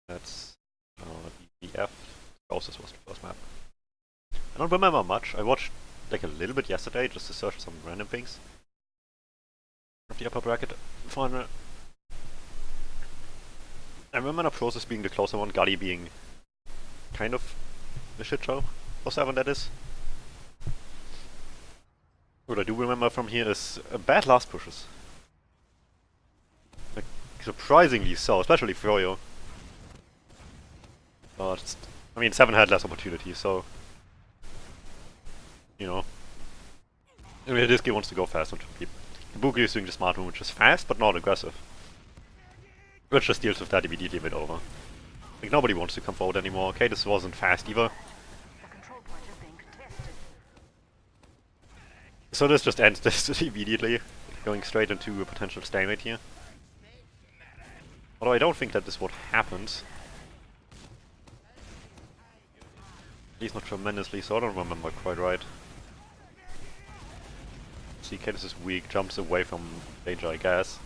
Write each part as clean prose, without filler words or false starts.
That's UBF. This was the first map. I don't remember much. I watched like a little bit yesterday just to search some random things of the upper bracket final. I remember the process being the closer one, Gully being kind of a shit show for Se7en, that is. What I do remember from here is bad last pushes. Like, surprisingly so, especially Froyo. But, I mean, Se7en had less opportunity, so... You know. I mean, this game wants to go fast on people. Boogie is doing the smart move, which is fast, but not aggressive. Which just deals with that immediately a bit over. Like, nobody wants to come forward anymore. Okay, this wasn't fast either. So this just ends this immediately, going straight into a potential stalemate here. Although I don't think that this would happen. At least not tremendously, so I don't remember quite right. CK, this is weak, jumps away from danger, I guess.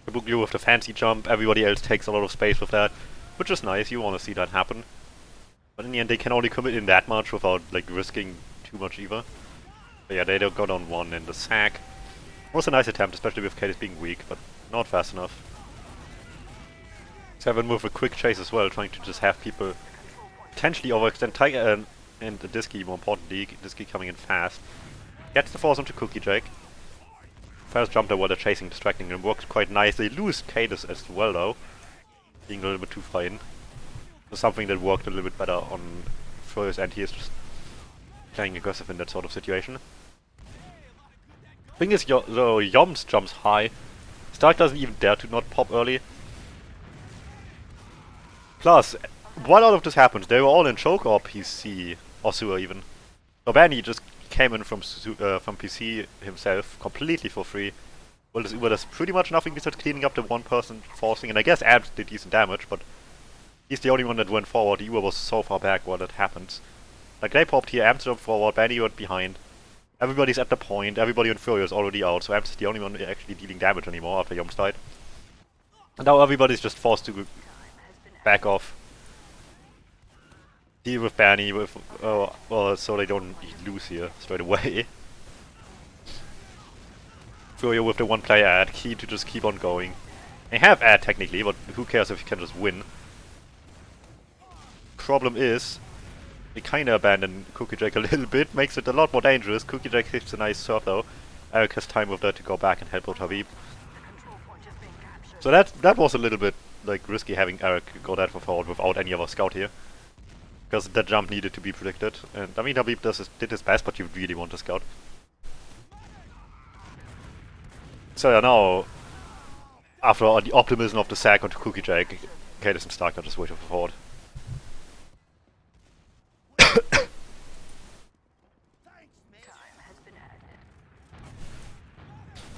Kabuki with the fancy jump, everybody else takes a lot of space with that, which is nice, you want to see that happen. But in the end they can only commit in that much without like risking too much either. But yeah, they don't go down one in the sack. Was a nice attempt, especially with Cadis being weak, but not fast enough. Se7en with a quick chase as well, trying to just have people potentially overextend Tiger and Disky, more importantly, Disky coming in fast. Gets the force onto Cookie Jake. First jump there while they're chasing, distracting him, worked quite nice. They lose Cadis as well though, being a little bit too far in. So something that worked a little bit better on Froyo's end. He is just playing aggressive in that sort of situation. Thing is, Yoms jumps high. Stark doesn't even dare to not pop early. Plus, while all of this happens, they were all in choke or PC, or sewer even. So Benny just came in from PC himself, completely for free. Well, there's pretty much nothing besides cleaning up the one person forcing, and I guess Abs did decent damage, but he's the only one that went forward. Ewa was so far back while that happened. Like, they popped here, Abs jumped forward, Benny went behind. Everybody's at the point, everybody on Fury is already out, so Abs is the only one actually dealing damage anymore after Yoms died. And now everybody's just forced to back off. Deal with Benny, with, so they don't lose here straight away. Fury with the one player ad, key to just keep on going. They have ad technically, but who cares if you can just win. Problem is, they kinda abandon Cookie Jake a little bit, makes it a lot more dangerous. Cookie Jake hits a nice surf though. Eric has time with that to go back and help out Habib. So that was a little bit like risky having Eric go that far forward without any other scout here. Because that jump needed to be predicted. And I mean Habib did his best, but you really want a scout. So yeah, now after the optimism of the sack onto Cookie Jake, Cadis and Stark are just waiting for forward.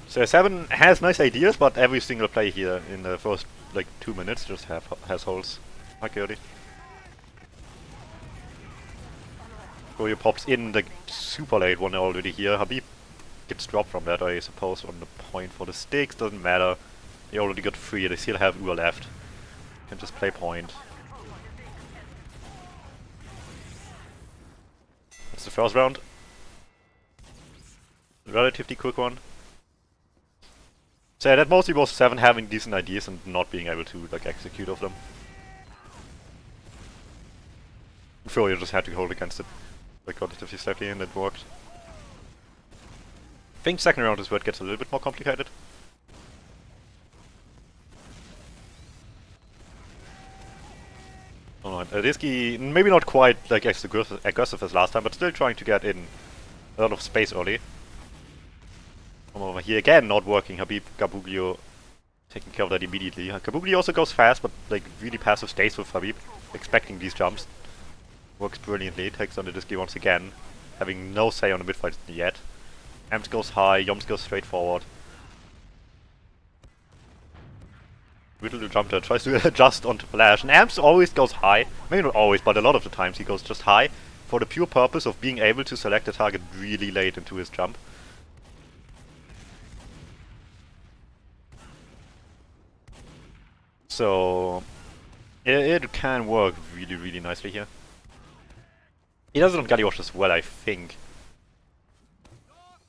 So Se7en has nice ideas, but every single play here in the first like 2 minutes just has holes. Okay, Goyo pops in the super late one already here. Habib gets dropped from that, I suppose, on the point for the sticks. Doesn't matter. They already got 3. They still have Ua left. Can just play point. That's the first round. Relatively quick one. So yeah, that mostly was Se7en having decent ideas and not being able to like execute of them. Froyo just had to hold against it like relatively safely, and it worked. I think second round is where it gets a little bit more complicated. Alright, Risky, maybe not quite like as aggressive as last time, but still trying to get in a lot of space early. Come over here again, not working. Habib, Gabuglio taking care of that immediately. Gabuglio also goes fast, but like really passive stays with Habib, expecting these jumps. Works brilliantly, takes on the Disky once again, having no say on the midfight yet. Amps goes high, Yoms goes straight forward. Little jump there, tries to adjust onto Flash, and Amps always goes high. Maybe not always, but a lot of the times he goes just high for the pure purpose of being able to select a target really late into his jump. So it can work really, really nicely here. He does it on Gullywash as well, I think.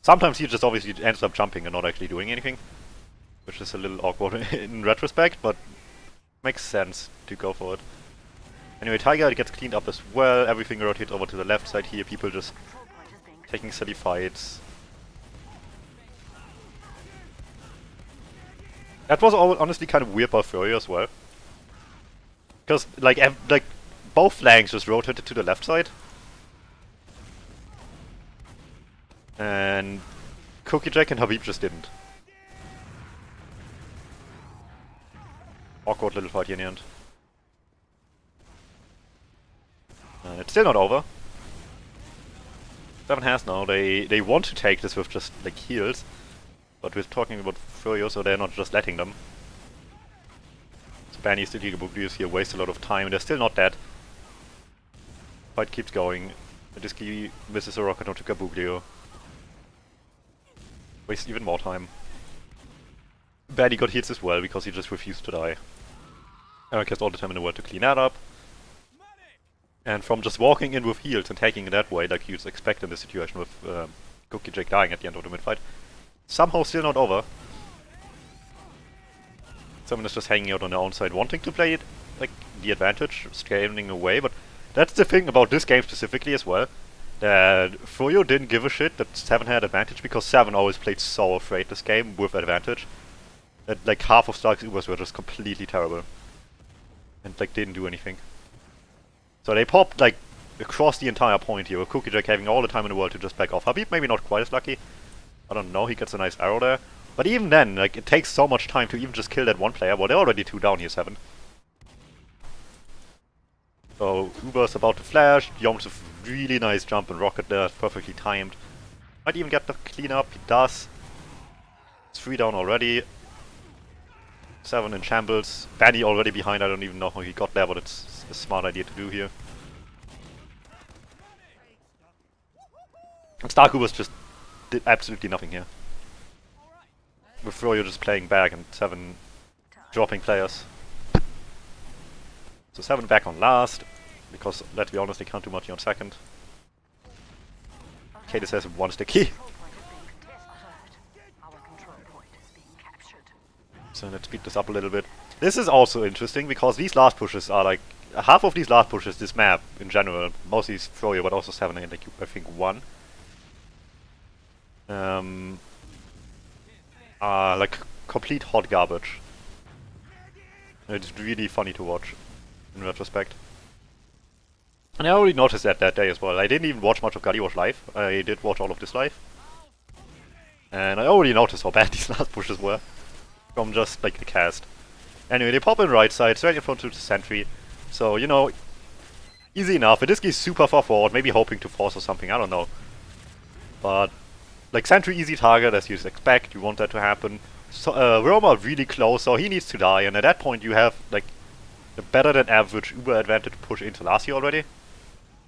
Sometimes he just obviously ends up jumping and not actually doing anything, which is a little awkward in retrospect, but makes sense to go for it. Anyway, Tiger gets cleaned up as well, everything rotates over to the left side here, people just taking silly fights. That was honestly kind of weird by Froyo as well. Because, like, both flanks just rotated to the left side. And Cookie Jack and Habib just didn't. Awkward little fight here in the end. And it's still not over. Se7en has now. They want to take this with just like heals, but we're talking about Froyo, so they're not just letting them. So Banny still here, waste a lot of time, and they're still not dead. Fight keeps going. Disky misses a rocket onto Gabuglio. Waste even more time. Banny got hits as well because he just refused to die. Eric has all the time in the world to clean that up. And from just walking in with heals and taking it that way, like you'd expect in this situation with Cookie Jake dying at the end of the mid-fight, somehow still not over. Se7en is just hanging out on their own side, wanting to play it, like, the advantage, scaling away, but that's the thing about this game specifically as well, that Froyo didn't give a shit that Se7en had advantage, because Se7en always played so afraid this game with advantage, that like half of Stark's Ubers were just completely terrible. And like didn't do anything. So they popped like across the entire point here, with Cookie Jack having all the time in the world to just back off. Habib maybe not quite as lucky. I don't know, he gets a nice arrow there. But even then, like it takes so much time to even just kill that one player. Well, they're already 2 down here, Se7en. So Uber's about to flash, Yoms with really nice jump and rocket there, perfectly timed. Might even get the cleanup, he does. It's 3 down already. Se7en in shambles. Banny already behind, I don't even know how he got there, but it's a smart idea to do here. And Starkubers just did absolutely nothing here. With Froyo just playing back and Se7en dropping players. So Se7en back on last, because let's be honest, they can't do much here on second. Cadis has 1 sticky. So let's speed this up a little bit. This is also interesting because these last pushes are like half of these last pushes, this map in general, mostly Froyo, but also Se7en and like I think 1. Are like complete hot garbage. It's really funny to watch in retrospect. And I already noticed that day as well. I didn't even watch much of Gullywash live. I did watch all of this live. And I already noticed how bad these last pushes were. From just like the cast. Anyway, they pop in right side, straight in front of the sentry. So, you know, easy enough. This guy's super far forward, maybe hoping to force or something, I don't know. But, like, sentry easy target, as you'd expect, you want that to happen. So, Roma really close, so he needs to die, and at that point you have, like, a better than average Uber advantage push into Lassie already.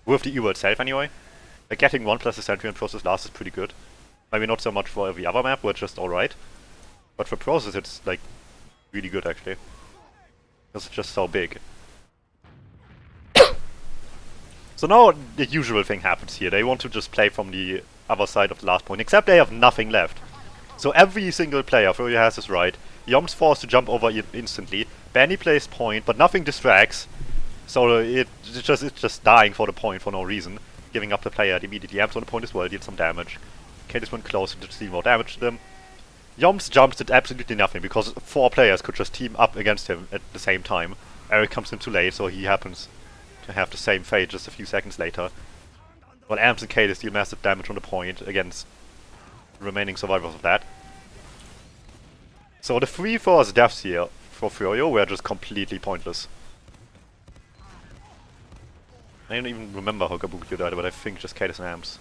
With the Uber itself, anyway. Like, getting 1 plus the sentry and process last is pretty good. Maybe not so much for every other map, where it's just alright. But for process it's like really good actually. Because it's just so big. So now the usual thing happens here. They want to just play from the other side of the last point, except they have nothing left. So every single player, Froyo has his right. Yom's forced to jump over instantly. Banny plays point, but nothing distracts. So it's just dying for the point for no reason. Giving up the player immediately. Amps on the point as well, did some damage. Cadis went close to deal more damage to them. Yoms jumps did absolutely nothing because 4 players could just team up against him at the same time. Eric comes in too late, so he happens to have the same fate just a few seconds later. While Amps and Cadis deal massive damage on the point against the remaining survivors of that. So the 3 first deaths here for Froyo were just completely pointless. I don't even remember how Gabuglio died, but I think just Cadis and Amps.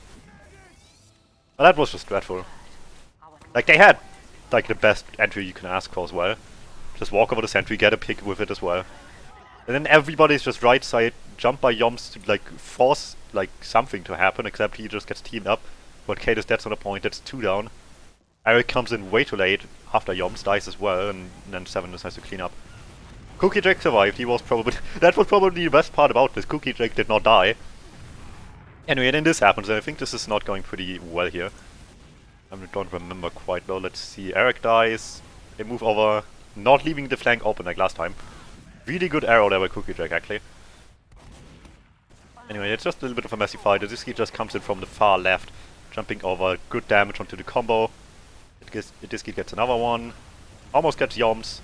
But that was just dreadful. Like they had like the best entry you can ask for as well. Just walk over the sentry, get a pick with it as well. And then everybody's just right side, jump by Yoms to like force like something to happen, except he just gets teamed up. But Cadis dead's on a point, that's 2 down. Eric comes in way too late after Yoms dies as well, and then Se7en decides to clean up. Cookie Jack survived. He was probably that was probably the best part about this. Cookie Jack did not die. Anyway, then this happens, and I think this is not going pretty well here. I don't remember quite well. Let's see. Eric dies. They move over, not leaving the flank open like last time. Really good arrow there by Cookie Jack, actually. Anyway, it's just a little bit of a messy fight. This just comes in from the far left, jumping over. Good damage onto the combo. This gets another one. Almost gets Yoms.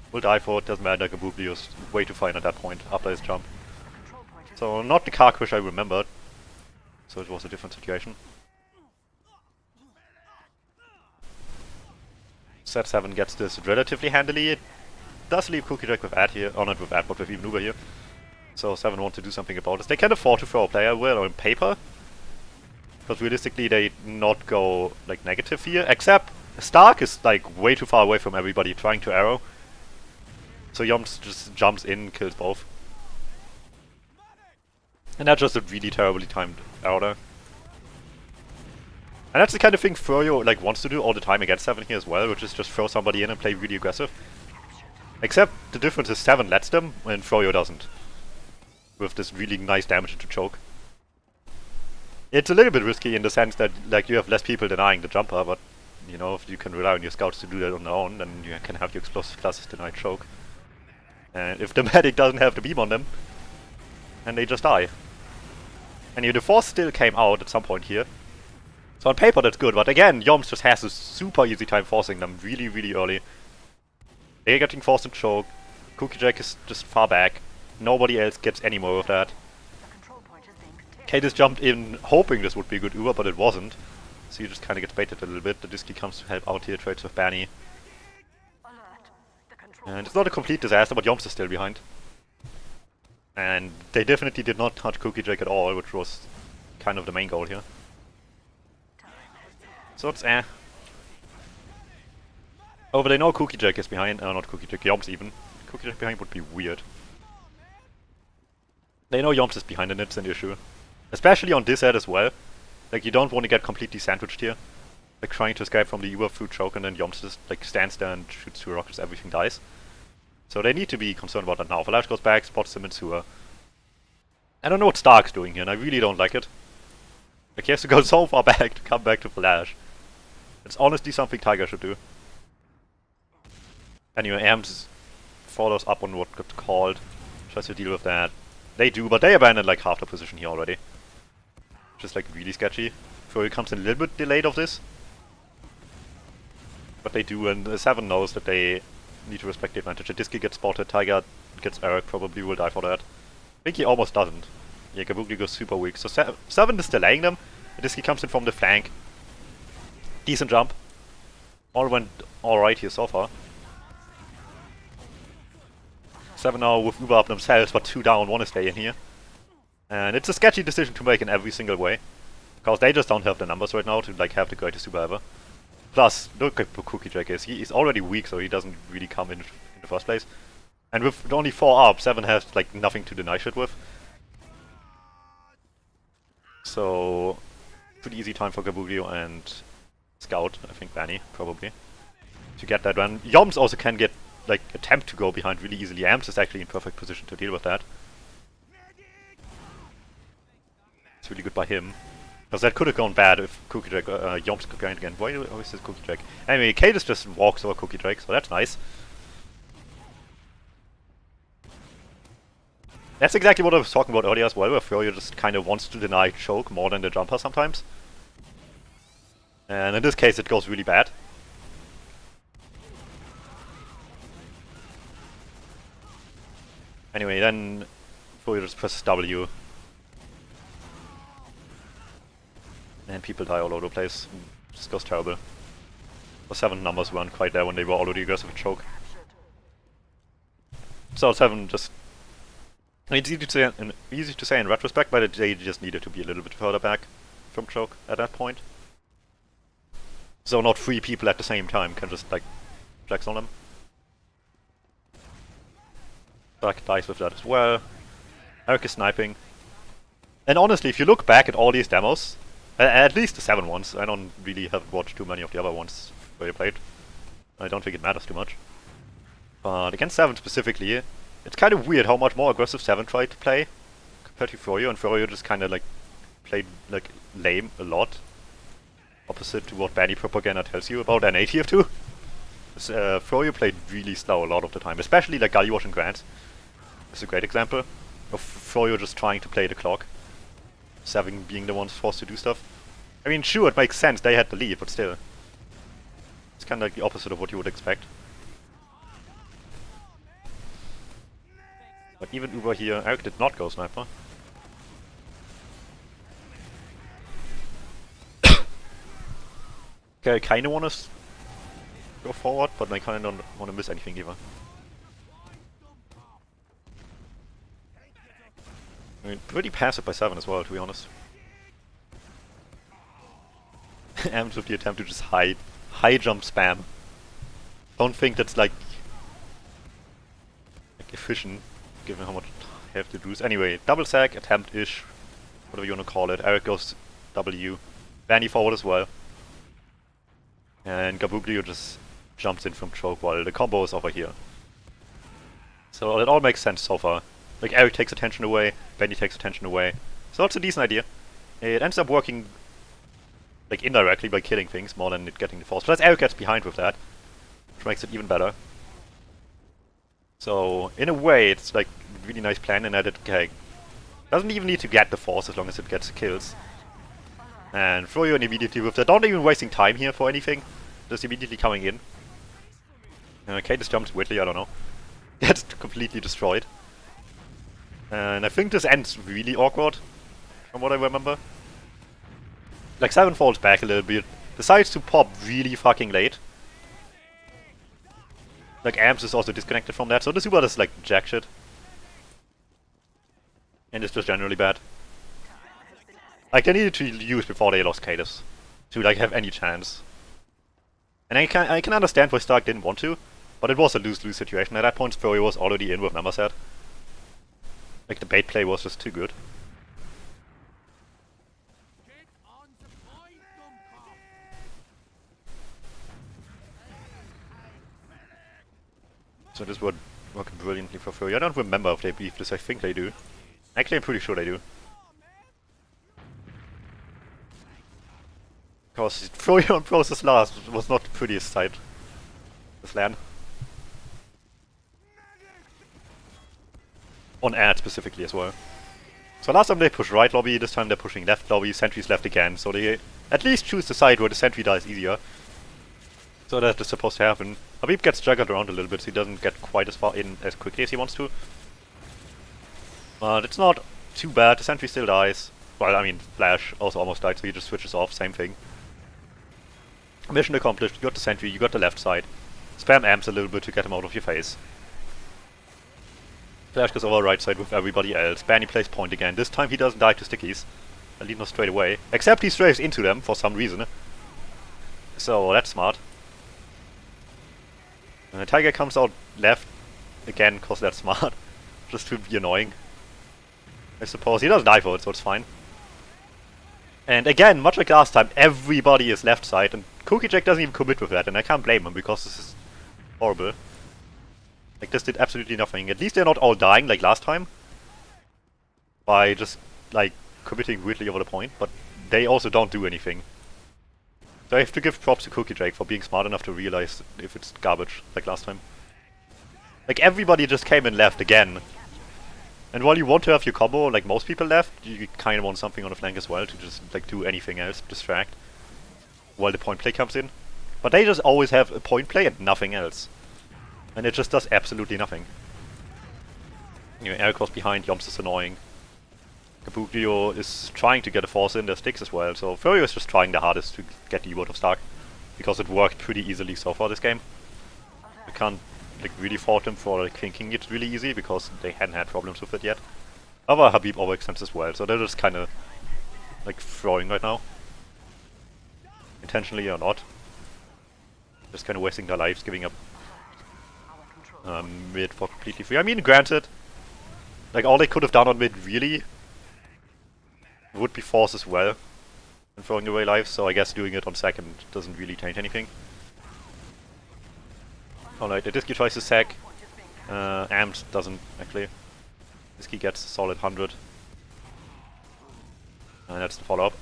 Will die for it, doesn't matter. Gabublio is way too fine at that point after his jump. So, not the car crash I remembered. So it was a different situation. Se7en gets this relatively handily. It does leave Cookie Jack with Ad here. Oh, not with Ad, but with even Uber here. So Se7en want to do something about this. They can afford to throw a player well on paper. But realistically they not go like negative here. Except Stark is like way too far away from everybody trying to arrow. So Yoms just jumps in, kills both. And that's just a really terribly timed arrow there. And that's the kind of thing Froyo like wants to do all the time against Se7en here as well, which is just throw somebody in and play really aggressive. Except the difference is Se7en lets them and Froyo doesn't. With this really nice damage into choke. It's a little bit risky in the sense that like you have less people denying the jumper, but you know, if you can rely on your scouts to do that on their own, then you can have your explosive classes deny choke. And if the medic doesn't have the beam on them, then they just die. And the force still came out at some point here. So on paper that's good, but again, Yoms just has a super easy time forcing them really, really early. They're getting forced in choke. Cookie Jack is just far back. Nobody else gets any more of that. Cadis jumped in hoping this would be a good Uber, but it wasn't. So you just kind of get baited a little bit. The Disky comes to help out here, trades with Banny. And it's not a complete disaster, but Yoms is still behind. And they definitely did not touch Cookie Jack at all, which was kind of the main goal here. So it's Oh, but they know Cookie Jack is behind. Not Cookie Jack, Yoms even. Cookie Jack behind would be weird. They know Yoms is behind and it's an issue. Especially on this ad as well. Like, you don't want to get completely sandwiched here. Like, trying to escape from the Uber through choke and then Yoms just, like, stands there and shoots 2 rockets, everything dies. So they need to be concerned about that now. Flash goes back, spots him in sewer. I don't know what Stark's doing here, and I really don't like it. Like, he has to go so far back to come back to Flash. It's honestly something Tiger should do. Anyway, Amps follows up on what got called. Tries to deal with that. They do, but they abandoned like half the position here already. Just like really sketchy. Fury comes in a little bit delayed of this. But they do, and Se7en knows that they need to respect the advantage. Disky gets spotted, Tiger gets Eric, probably will die for that. I think he almost doesn't. Yeah, Gabugli goes super weak. So Se7en is delaying them. Disky comes in from the flank. Decent jump. All went alright here so far. Se7en now with Uber up themselves, but 2 down, 1 is staying here. And it's a sketchy decision to make in every single way. Because they just don't have the numbers right now to like have the greatest Uber ever. Plus, look at who Cookie Jack is. He's already weak, so he doesn't really come in the first place. And with only 4 up, Se7en has like nothing to deny shit with. So, pretty easy time for Gabuglio and Scout, I think Banny, probably, to get that run. Yoms also can get, like, attempt to go behind really easily. Amps is actually in perfect position to deal with that. It's really good by him. Because that could have gone bad if Cookie Jack, Yoms could grind again. Why is this Cookie Jack? Anyway, Cadis just walks over Cookie Jack, so that's nice. That's exactly what I was talking about earlier as well, where Froyo just kind of wants to deny choke more than the jumper sometimes. And in this case it goes really bad. Anyway, then Froyo just presses W. And people die all over the place. It just goes terrible. The 7 numbers weren't quite there when they were already aggressive with choke. So 7 just... It's easy to say in retrospect, but they just needed to be a little bit further back from choke at that point. So not 3 people at the same time can just like flex on them. Dark dies with that as well. Eric is sniping. And honestly, if you look back at all these demos, at least the 7 ones, I don't really have watched too many of the other ones where you played. I don't think it matters too much. But against Se7en specifically, it's kind of weird how much more aggressive Se7en tried to play compared to Froyo, and Froyo just kind of like played like lame a lot. Opposite to what Banny propaganda tells you about NA tier 2. Froyo played really slow a lot of the time, especially like Gullywash and Grant. It's a great example of Froyo just trying to play the clock. Se7en being the ones forced to do stuff. I mean, sure, it makes sense, they had the lead, but still. It's kind of like the opposite of what you would expect. But even over here, Eric did not go sniper. Okay, I kinda wanna go forward, but I kinda don't wanna miss anything either. I mean, pretty passive by Se7en as well, to be honest. Ams with the attempt to just high jump spam. Don't think that's like efficient, given how much I have to do. Anyway, double sack, attempt-ish, whatever you wanna call it. Eric goes W. Banny forward as well. And Gabuglio just jumps in from choke while the combo is over here. So it all makes sense so far. Like Eric takes attention away, Banny takes attention away. So it's a decent idea. It ends up working like indirectly by killing things more than it getting the force. Plus Eric gets behind with that, which makes it even better. So in a way it's like a really nice plan in that it doesn't even need to get the force as long as it gets kills. And Froyo immediately with that, not even wasting time here for anything, just immediately coming in. Okay, this jumps weirdly, I don't know. Gets completely destroyed. And I think this ends really awkward, from what I remember. Like Se7en falls back a little bit, decides to pop really fucking late. Like Amps is also disconnected from that, so the super is like jack shit. And it's just generally bad. Like they needed to use before they lost Cadus to like have any chance. And I can understand why Stark didn't want to, but it was a lose-lose situation. At that point Froyo was already in with Numberset. Like the bait play was just too good. So this would work brilliantly for Froyo. I don't remember if they beef this, I think they do. Actually I'm pretty sure they do. Because Froyo on Process last was not the prettiest sight. This land. On ad specifically as well. So last time they pushed right lobby, this time they're pushing left lobby, sentry's left again, so they at least choose the side where the sentry dies easier. So that is supposed to happen. Habib gets juggled around a little bit so he doesn't get quite as far in as quickly as he wants to. But it's not too bad, the sentry still dies. Well, I mean, Flash also almost died, so he just switches off, same thing. Mission accomplished, you got the sentry, you got the left side. Spam amps a little bit to get him out of your face. Flash goes over right side with everybody else. Banny plays point again. This time he doesn't die to stickies. At least not straight away. Except he strays into them for some reason. So that's smart. Tiger comes out left again because that's smart. Just to be annoying. I suppose. He doesn't die for it, so it's fine. And again, much like last time, everybody is left side, and Cookie Jack doesn't even commit with that, and I can't blame him because this is horrible. Like, this did absolutely nothing. At least they're not all dying like last time. By just, like, committing weirdly over the point, but they also don't do anything. So I have to give props to Cookie Jake for being smart enough to realize if it's garbage, like last time. Like, everybody just came in left again. And while you want to have your combo, like most people left, you kind of want something on the flank as well to just, like, do anything else, distract. While the point play comes in. But they just always have a point play and nothing else. And it just does absolutely nothing. Anyway, Eric was behind, Yomps is annoying. Gabuglio is trying to get a force in their sticks as well, so Froyo is just trying the hardest to get the word of Stark. Because it worked pretty easily so far this game. I can't like really fault them for like thinking it's really easy, because they hadn't had problems with it yet. However, Habib overextends as well, so they're just kinda like throwing right now. Intentionally or not. Just kinda wasting their lives, giving up mid for completely free. I mean, granted, like all they could have done on mid really would be force as well and throwing away lives, so I guess doing it on second doesn't really change anything. Alright, Adisky tries to sack. Amped doesn't actually. This key gets a solid 100. And that's the follow-up.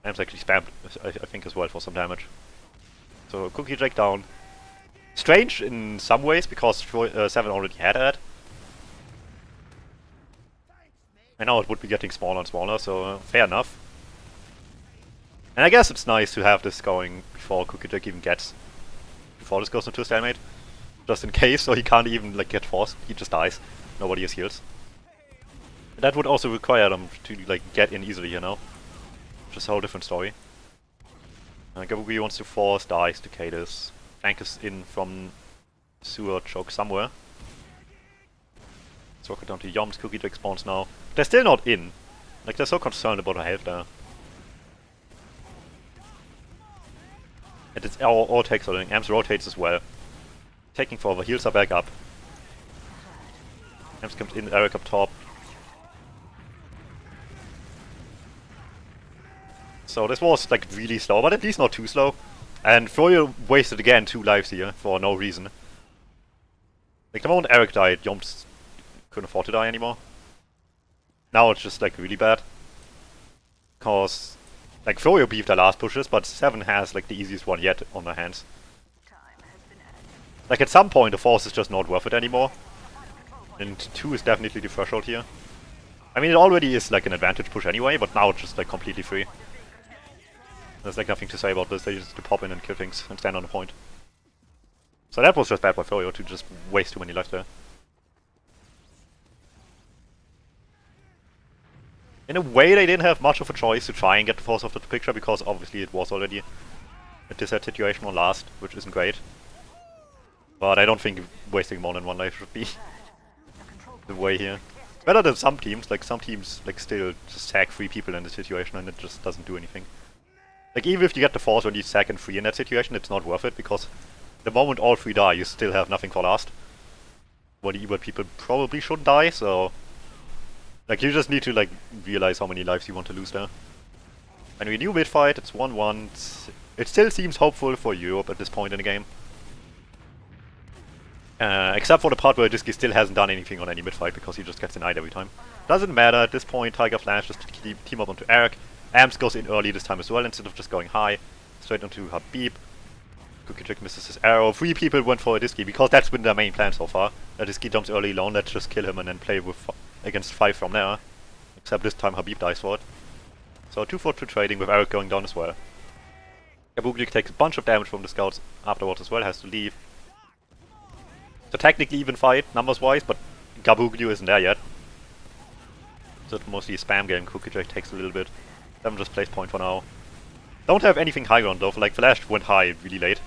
Amp's actually spammed, I think, as well for some damage. So Cookie Jack down. Strange in some ways, because Se7en already had that. And now it would be getting smaller and smaller, so fair enough. And I guess it's nice to have this going before Cookie Jack even gets... Before this goes into a stalemate. Just in case, so he can't even like get forced, he just dies. Nobody has heals. That would also require them to like get in easily, you know? Which is a whole different story. Gabugi wants to force dice to Cadis. Flank is in from sewer choke somewhere. Let's walk it down to Yoms. Cookie Jack spawns now. They're still not in. Like, they're so concerned about her health there. And it's all takes are doing. Amps rotates as well. Taking forever. Heals are back up. Amps comes in. Eric up top. So this was like really slow, but at least not too slow. And Froyo wasted again 2 lives here for no reason. Like the moment Eric died, Yoms couldn't afford to die anymore. Now it's just like really bad. Cause like Froyo beefed their last pushes, but Se7en has like the easiest one yet on their hands. Like at some point the force is just not worth it anymore. And 2 is definitely the threshold here. I mean it already is like an advantage push anyway, but now it's just like completely free. There's like nothing to say about this, they just pop in and kill things and stand on the point. So that was just bad by Froyo to just waste too many lives there. In a way they didn't have much of a choice to try and get the force out of the picture, because obviously it was already a disset situation on last, which isn't great. But I don't think wasting more than 1 life should be the way here. Better than some teams like still just sack 3 people in the situation and it just doesn't do anything. Like even if you get the force when you sack and 3 in that situation, it's not worth it, because the moment all 3 die, you still have nothing for last. But people probably shouldn't die, so... Like you just need to like realize how many lives you want to lose there. And we knew mid-fight, it's 1-1. It still seems hopeful for Europe at this point in the game. Except for the part where Disky still hasn't done anything on any mid-fight, because he just gets denied every time. Doesn't matter, at this point Tiger Flash just team up onto Eric. Amps goes in early this time as well, instead of just going high. Straight onto Habib. Cookie Jack misses his arrow. 3 people went for a Disky, because that's been their main plan so far. Disky jumps early alone, let's just kill him and then play with against 5 from there. Except this time Habib dies for it. So 2-4-2 trading with Eric going down as well. Gabugli takes a bunch of damage from the scouts afterwards as well, has to leave. So technically even fight, numbers wise, but Gabugli isn't there yet. So it's mostly a spam game. Cookie Jack takes a little bit. Se7en just plays point for now. Don't have anything high ground though, like Flash went high really late.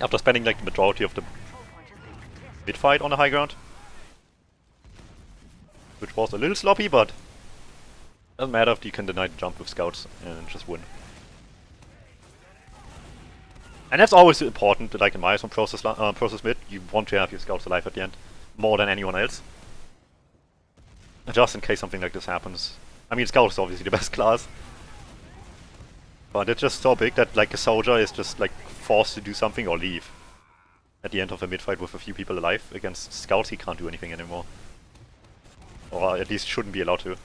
After spending like the majority of the mid fight on the high ground. Which was a little sloppy, but doesn't matter if you can deny the jump with scouts and just win. And that's always important, like in my process mid, you want to have your scouts alive at the end, more than anyone else. Just in case something like this happens. I mean, scout is obviously the best class. But it's just so big that like a soldier is just like forced to do something or leave. At the end of a mid-fight with a few people alive. Against scouts he can't do anything anymore. Or at least shouldn't be allowed to.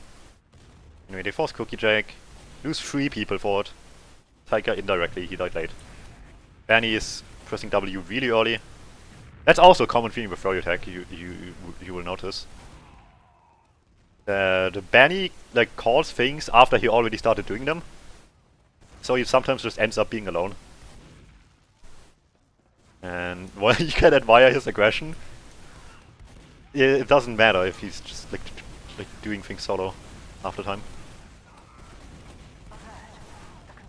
Anyway, they force Cookie Jack. Lose 3 people for it. Tiger indirectly, he died late. Benny is pressing W really early. That's also a common theme with Froyotech, you will notice. The Benny like calls things after he already started doing them. So he sometimes just ends up being alone. And while you can admire his aggression, it doesn't matter if he's just like doing things solo after time.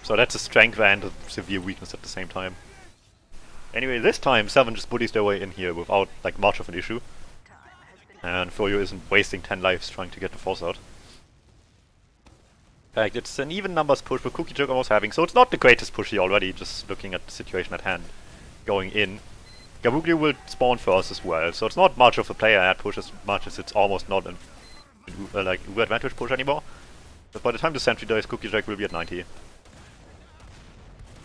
So that's a strength and a severe weakness at the same time. Anyway, this time Se7en just bullies their way in here without like much of an issue. And Froyo isn't wasting 10 lives trying to get the force out. In fact, it's an even numbers push with Cookie Jack almost having, so it's not the greatest push here already, just looking at the situation at hand. Going in. Gabugli will spawn first as well, so it's not much of a player ad push as much as it's almost not an like Uber advantage push anymore. But by the time the sentry dies, Cookie Jack will be at 90.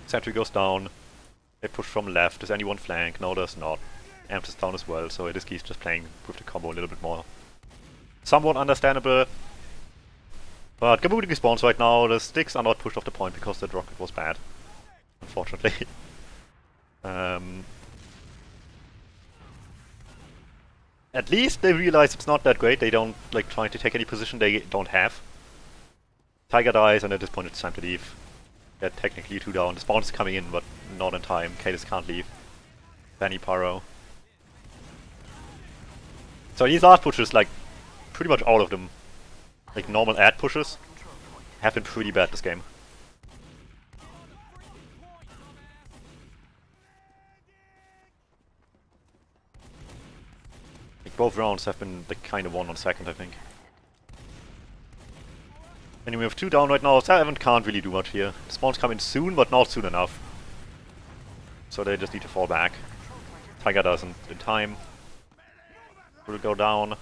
Sentry goes down. They push from left. Is anyone flank? No, there's not. Amps is down as well, so this key's just playing with the combo a little bit more. Somewhat understandable. But Gabugi spawns right now, the sticks are not pushed off the point because that rocket was bad. Unfortunately. At least they realize it's not that great, they don't like try to take any position they don't have. Tiger dies, and at this point it's time to leave. They're technically 2 down. The spawn is coming in, but not in time. Cadis can't leave. Benny Pyro. So these last pushes, like, pretty much all of them, like normal ad pushes, have been pretty bad this game. Like, both rounds have been like kind of 1 on second, I think. Anyway, we have 2 down right now. Se7en can't really do much here. The spawn's coming soon, but not soon enough. So they just need to fall back. Tiger doesn't in time. Will go down.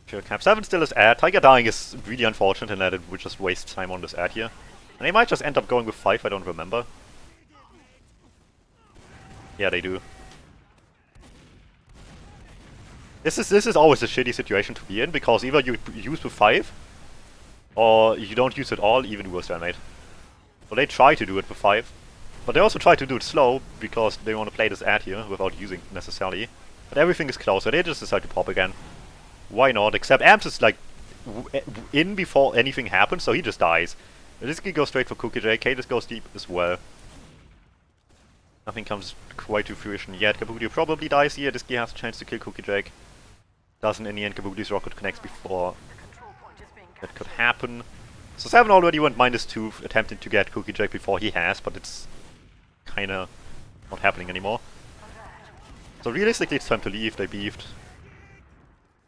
Sure, Camp 7 still is ad. Tiger dying is really unfortunate in that it would just waste time on this ad here. And they might just end up going with 5, I don't remember. Yeah, they do. This is always a shitty situation to be in, because either you use with 5, or you don't use it all, even worse than mate. So they try to do it with 5, but they also try to do it slow, because they want to play this ad here without using it necessarily. But everything is close, so they just decide to pop again. Why not? Except Amps is like in before anything happens, so he just dies. This key goes straight for Cookie J, Cadis goes deep as well. Nothing comes quite to fruition yet. Gabugi probably dies here, this key has a chance to kill Cookie Jake. Doesn't in the end, Gabugi's rocket connects before that could happen. So Se7en already went -2, attempting to get Cookie Jake before he has, but it's kinda not happening anymore. So realistically it's time to leave, they beefed.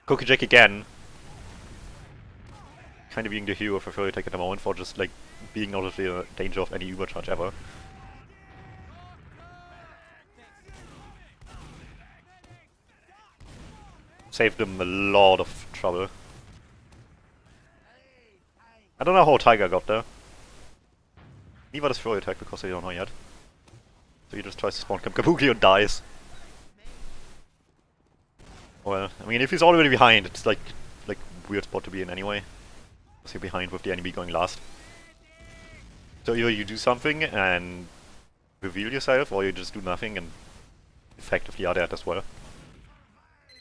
Cookie Jake again. Kinda being the hero for Froyotech at the moment for just like being out of the danger of any overcharge ever. Saved them a lot of trouble. I don't know how Tiger got there. Neither does Froyotech because they don't know yet. So he just tries to spawn Camp Gabugi and dies. Well, I mean if he's already behind, it's like weird spot to be in anyway. Because you're behind with the enemy going last. So either you do something and reveal yourself, or you just do nothing and effectively are dead as well.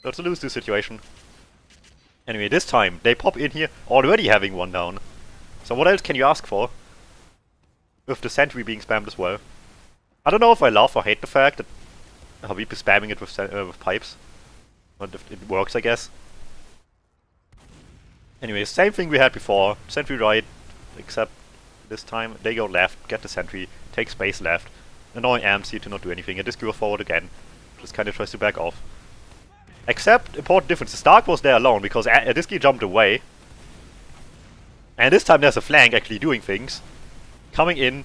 So it's a lose-lose situation. Anyway, this time they pop in here already having 1 down. So what else can you ask for? With the sentry being spammed as well. I don't know if I love or hate the fact that Habib is spamming it with pipes. But it works, I guess. Anyway, same thing we had before. Sentry right, except this time they go left, get the sentry, take space left. Annoying Amps here to not do anything, and this goes forward again. Just kinda tries to back off. Except, important difference, the Stark was there alone, because Adiski jumped away. And this time there's a flank actually doing things. Coming in,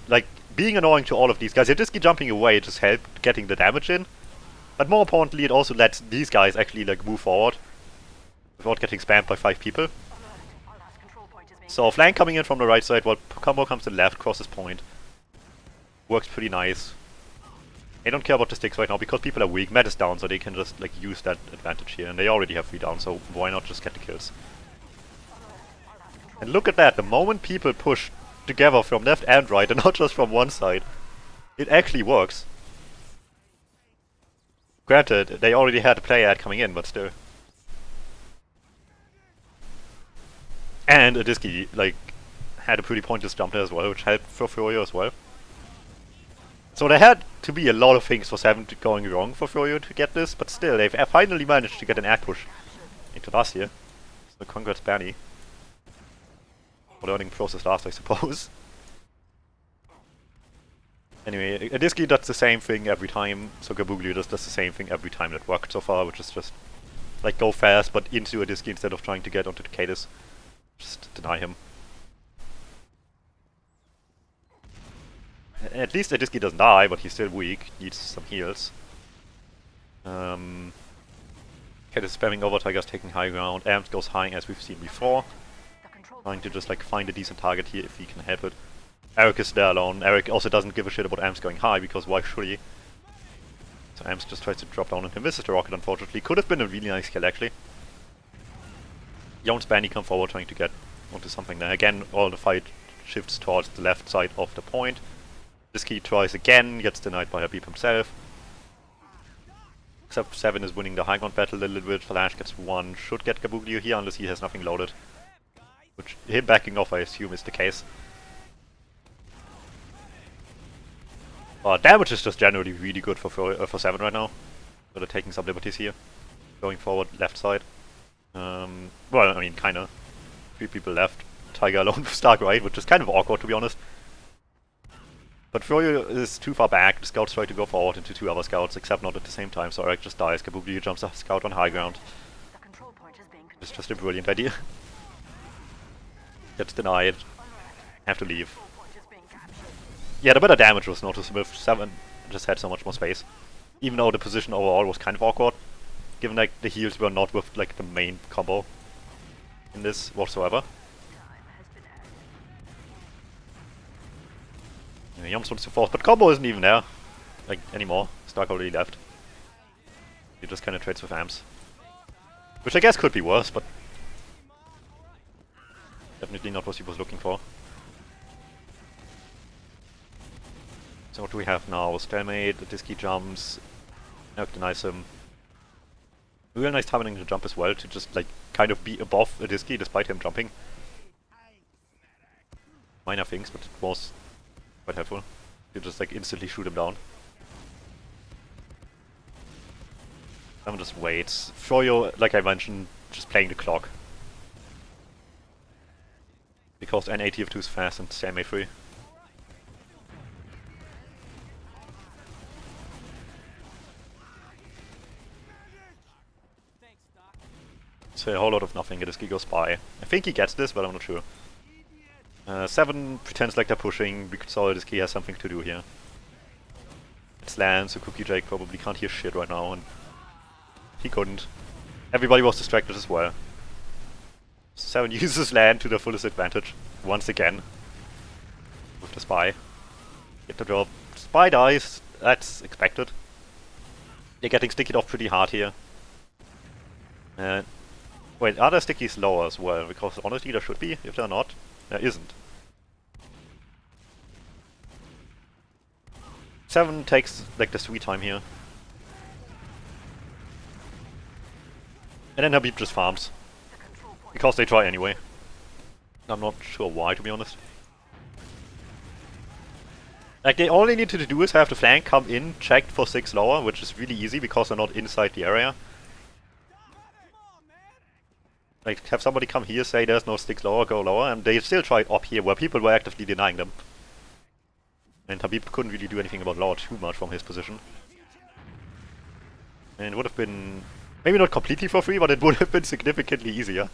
like, being annoying to all of these guys. Adiski jumping away just helped getting the damage in. But more importantly, it also lets these guys actually, like, move forward. Without getting spammed by 5 people. So, flank coming in from the right side, while combo comes to the left, crosses point. Works pretty nice. I don't care about the sticks right now because people are weak. Med is down, so they can just like use that advantage here, and they already have 3 down, so why not just get the kills? And look at that, the moment people push together from left and right, and not just from one side, it actually works. Granted, they already had a play ad coming in, but still. And Adiski, like, had a pretty pointless jump there as well, which helped for Froyo as well. So there had to be a lot of things for Se7en going wrong for Froyo to get this, but still, they've finally managed to get an ad push into last year. So congrats Bernie. For learning process last, I suppose. Anyway, Adiski does the same thing every time, so Gabugi does the same thing every time that worked so far, which is just like go fast, but into Adiski instead of trying to get onto the Cadis. Just deny him. At least Adiski doesn't die, but he's still weak, needs some heals. Cadis spamming over, Tiger's taking high ground, Amps goes high as we've seen before. Trying to just like find a decent target here if he can help it. Eric is there alone. Eric also doesn't give a shit about Amps going high, because why should he? So Amps just tries to drop down on him. Misses the rocket, unfortunately. Could have been a really nice kill, actually. Jones Bandy come forward trying to get onto something there. Again, all the fight shifts towards the left side of the point. This key tries again, gets denied by Habib himself. Except Se7en is winning the high ground battle a little bit. Flash gets one, should get Gabuglio here unless he has nothing loaded. Which, him backing off, I assume, is the case. Damage is just generally really good for Se7en right now. So they're taking some liberties here. Going forward, left side. Well, I mean, kinda. 3 people left. Tiger alone with Stark right, which is kind of awkward, to be honest. But Froyo is too far back. The scouts try to go forward into 2 other scouts, except not at the same time, so Eric just dies. Gabuglio jumps a scout on high ground. It's just a brilliant idea. Gets denied. Have to leave. Yeah, the better damage was noticeable. Se7en just had so much more space. Even though the position overall was kind of awkward, given like the heals were not with like the main combo in this whatsoever. Yeah, Yums wants to force, but combo isn't even there, like, anymore. Stark already left. He just kinda trades with Amps. Which I guess could be worse, but definitely not what he was looking for. So what do we have now? Stalemate, the Disky jumps, Eric denies him. Real nice timing to jump as well, to just like kind of be above a Disky despite him jumping. Minor things, but it was quite helpful. You just like instantly shoot him down. Someone just waits. Froyo, like I mentioned, just playing the clock. Because N80 is fast and Stalemate free. So a whole lot of nothing, Disky goes by. I think he gets this, but I'm not sure. Se7en pretends like they're pushing, because Disky has something to do here. It's land, so Cookie Jake probably can't hear shit right now, and he couldn't. Everybody was distracted as well. Se7en uses land to their fullest advantage, once again. With the spy. Get the job. Spy dies, that's expected. They're getting stickied off pretty hard here. Wait, are there stickies lower as well? Because honestly there should be, if they're not, there isn't. Se7en takes like the sweet time here. And then Habib just farms. Because they try anyway. I'm not sure why, to be honest. Like, they all they need to do is have the flank come in, checked for 6 lower, which is really easy because they're not inside the area. Like, have somebody come here, say there's no sticks lower, go lower, and they still tried up here, where people were actively denying them. And Habib couldn't really do anything about lower too much from his position. And it would have been, maybe not completely for free, but it would have been significantly easier.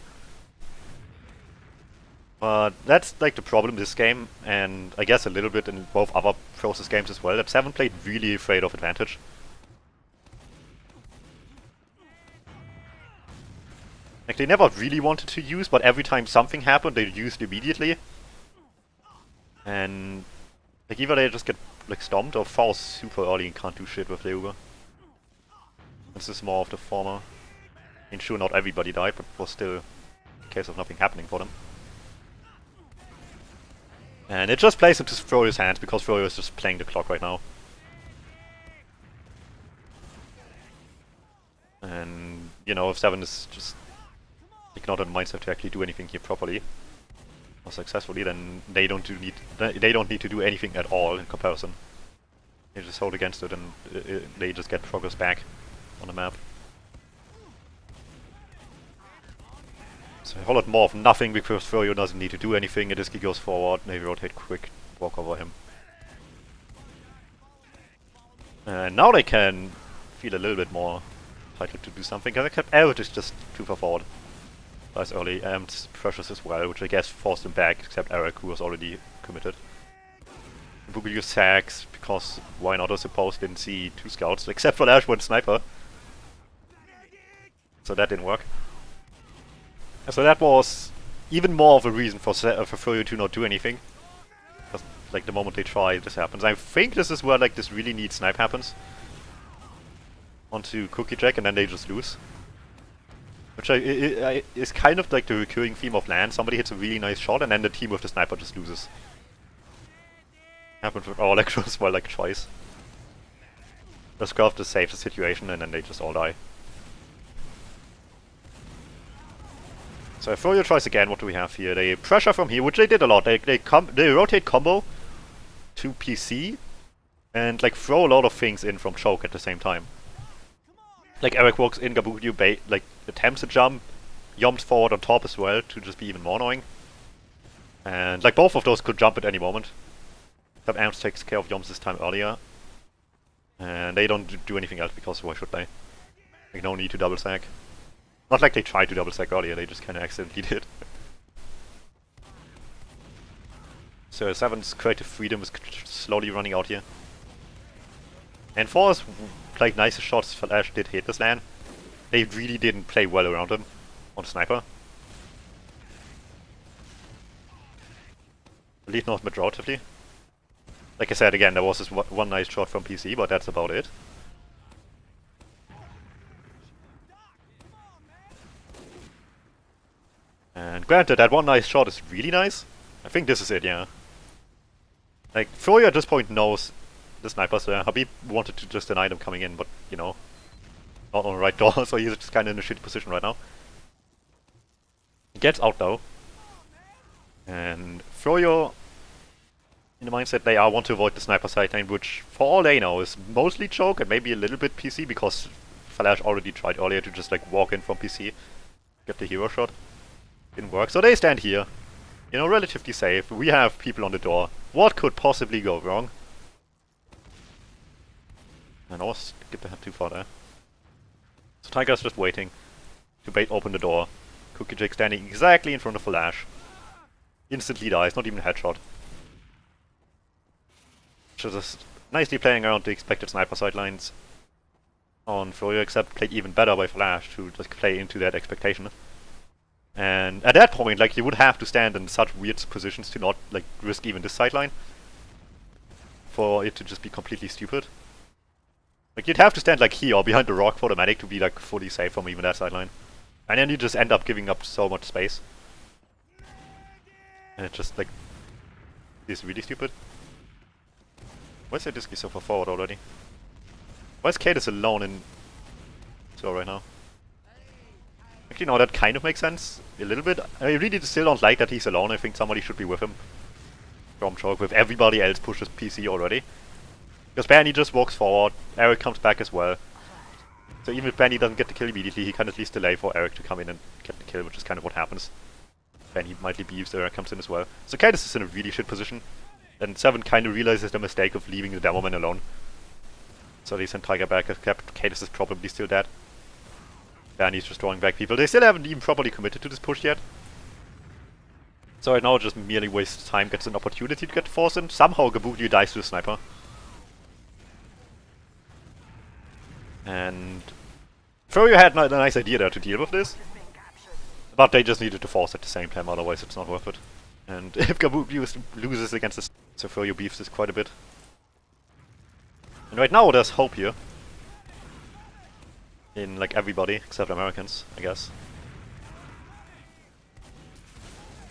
But that's like the problem this game, and I guess a little bit in both other Process games as well, that Se7en played really afraid of advantage. Like, they never really wanted to use, but every time something happened, they used immediately. And like, either they just get like stomped or fall super early and can't do shit with Leuga. This is more of the former. I mean, sure, not everybody died, but it was still a case of nothing happening for them. And it just plays into Froyo's hands, because Froyo is just playing the clock right now. And, you know, if Se7en is just like, not in the mindset to actually do anything here properly or successfully, then they don't need to do anything at all in comparison. They just hold against it and they just get progress back on the map. So a whole lot more of nothing, because Froyo doesn't need to do anything. Disky goes forward, they rotate quick, walk over him. And now they can feel a little bit more entitled to do something, because Eric is just too far forward. Dies early, and Precious as well, which I guess forced him back, except Eric, who was already committed. Boogaloo sacks, because why not, I suppose, didn't see 2 scouts, except for Lash one sniper. So that didn't work. So that was even more of a reason for Froyo to not do anything. like the moment they try, this happens. I think this is where like this really neat snipe happens onto Cookie Jack, and then they just lose. Which is kind of like the recurring theme of LAN. Somebody hits a really nice shot, and then the team with the sniper just loses. Happened with our lecture as well, like twice. Just craft to save the situation, and then they just all die. So if Froyo tries again, what do we have here? They pressure from here, which they did a lot. They rotate combo to PC, and like throw a lot of things in from choke at the same time. Like Eric walks in, Gabudu like attempts to jump, yomps forward on top as well to just be even more annoying. And like both of those could jump at any moment. Except Amps takes care of yomps this time earlier. And they don't do anything else because why should they? Like no need to double sack. Not like they tried to double sack earlier, they just kinda accidentally did. So Se7en's creative freedom is slowly running out here. And for as like nice shots Flash did hit this LAN, they really didn't play well around him on Sniper. At least not majoritively. Like I said again, there was this one nice shot from PC, but that's about it. And granted, that one nice shot is really nice. I think this is it, yeah. Like, Froyo at this point knows the sniper's there. Habib wanted to just deny them coming in, but, you know, not on the right door, so he's just kind of in a shitty position right now. He gets out though. And Froyo, in the mindset they want to avoid the sniper side lane, which for all they know is mostly choke and maybe a little bit PC, because Flash already tried earlier to just like walk in from PC, get the hero shot. Didn't work, so they stand here. You know, relatively safe. We have people on the door. What could possibly go wrong? And I was skip ahead too far there. So Tiger's just waiting to bait open the door. Cookie Jake standing exactly in front of Flash. Instantly dies, not even a headshot. Just nicely playing around the expected sniper sidelines on Froyo, except played even better by Flash to just play into that expectation. And at that point, like, you would have to stand in such weird positions to not, like, risk even this sideline. For it to just be completely stupid. Like, you'd have to stand, like, here or behind the rock for the medic to be, like, fully safe from even that sideline. And then you just end up giving up so much space. And it just, like, is really stupid. Why is Disky so far forward already? Why is Cadis alone in so right now? Actually, no, that kind of makes sense. A little bit. I really still don't like that he's alone. I think somebody should be with him. From choke, with everybody else pushes PC already. Because Benny just walks forward, Eric comes back as well. So even if Benny doesn't get the kill immediately, he can at least delay for Eric to come in and get the kill, which is kind of what happens. Benny might leave, so Eric comes in as well. So Cadis is in a really shit position. And Se7en kind of realizes the mistake of leaving the demo man alone. So they send Tiger back, except Cadis is probably still dead. Danny's just drawing back people. They still haven't even properly committed to this push yet. So right now it just merely wastes time, gets an opportunity to get the force in. Somehow Gabudu dies to the sniper. And Froyo had a nice idea there to deal with this. But they just needed to force at the same time, otherwise it's not worth it. And if Gabudu loses against this, so Froyo beefs this quite a bit. And right now there's hope here. In like everybody, except Americans, I guess.